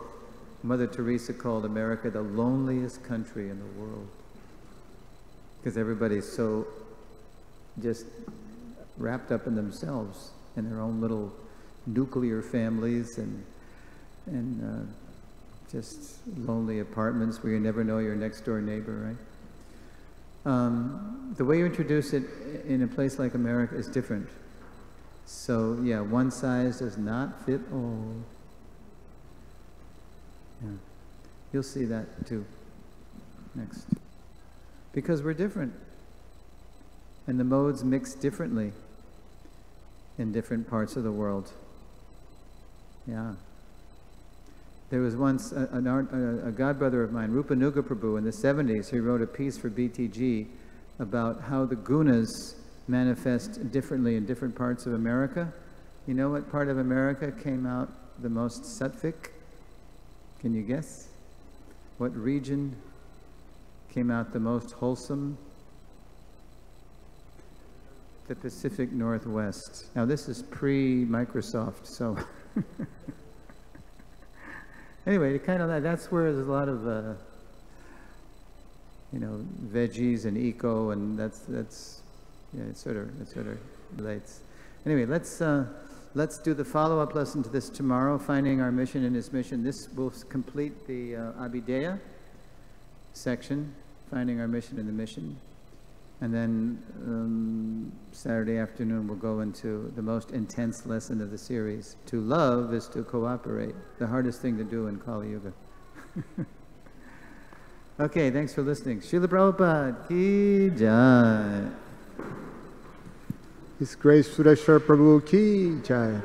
Mother Teresa called America the loneliest country in the world. Because everybody's so just wrapped up in themselves, in their own little nuclear families and just lonely apartments where you never know your next door neighbor, right? The way you introduce it in a place like America is different. So yeah, one size does not fit all. Yeah. You'll see that too next. Because we're different. And the modes mix differently in different parts of the world. Yeah. There was once a godbrother of mine, Rupanuga Prabhu, in the 70s. He wrote a piece for BTG about how the gunas manifest differently in different parts of America. You know what part of America came out the most sattvic? Can you guess? What region came out the most wholesome? The Pacific Northwest. Now this is pre-Microsoft, so anyway, kind of that's where there's a lot of you know, veggies and eco, and that's yeah, it sort of relates. Anyway, let's do the follow-up lesson to this tomorrow, finding our mission in His mission. This will complete the Abhideya section, finding our mission in the mission. And then Saturday afternoon we'll go into the most intense lesson of the series. To love is to cooperate, the hardest thing to do in Kali Yuga. Okay, thanks for listening. Srila Prabhupada ki jai. His Grace Sureshwar Prabhu ki jai.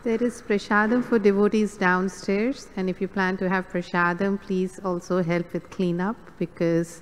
There is prasadam for devotees downstairs, and if you plan to have prasadam, please also help with cleanup, because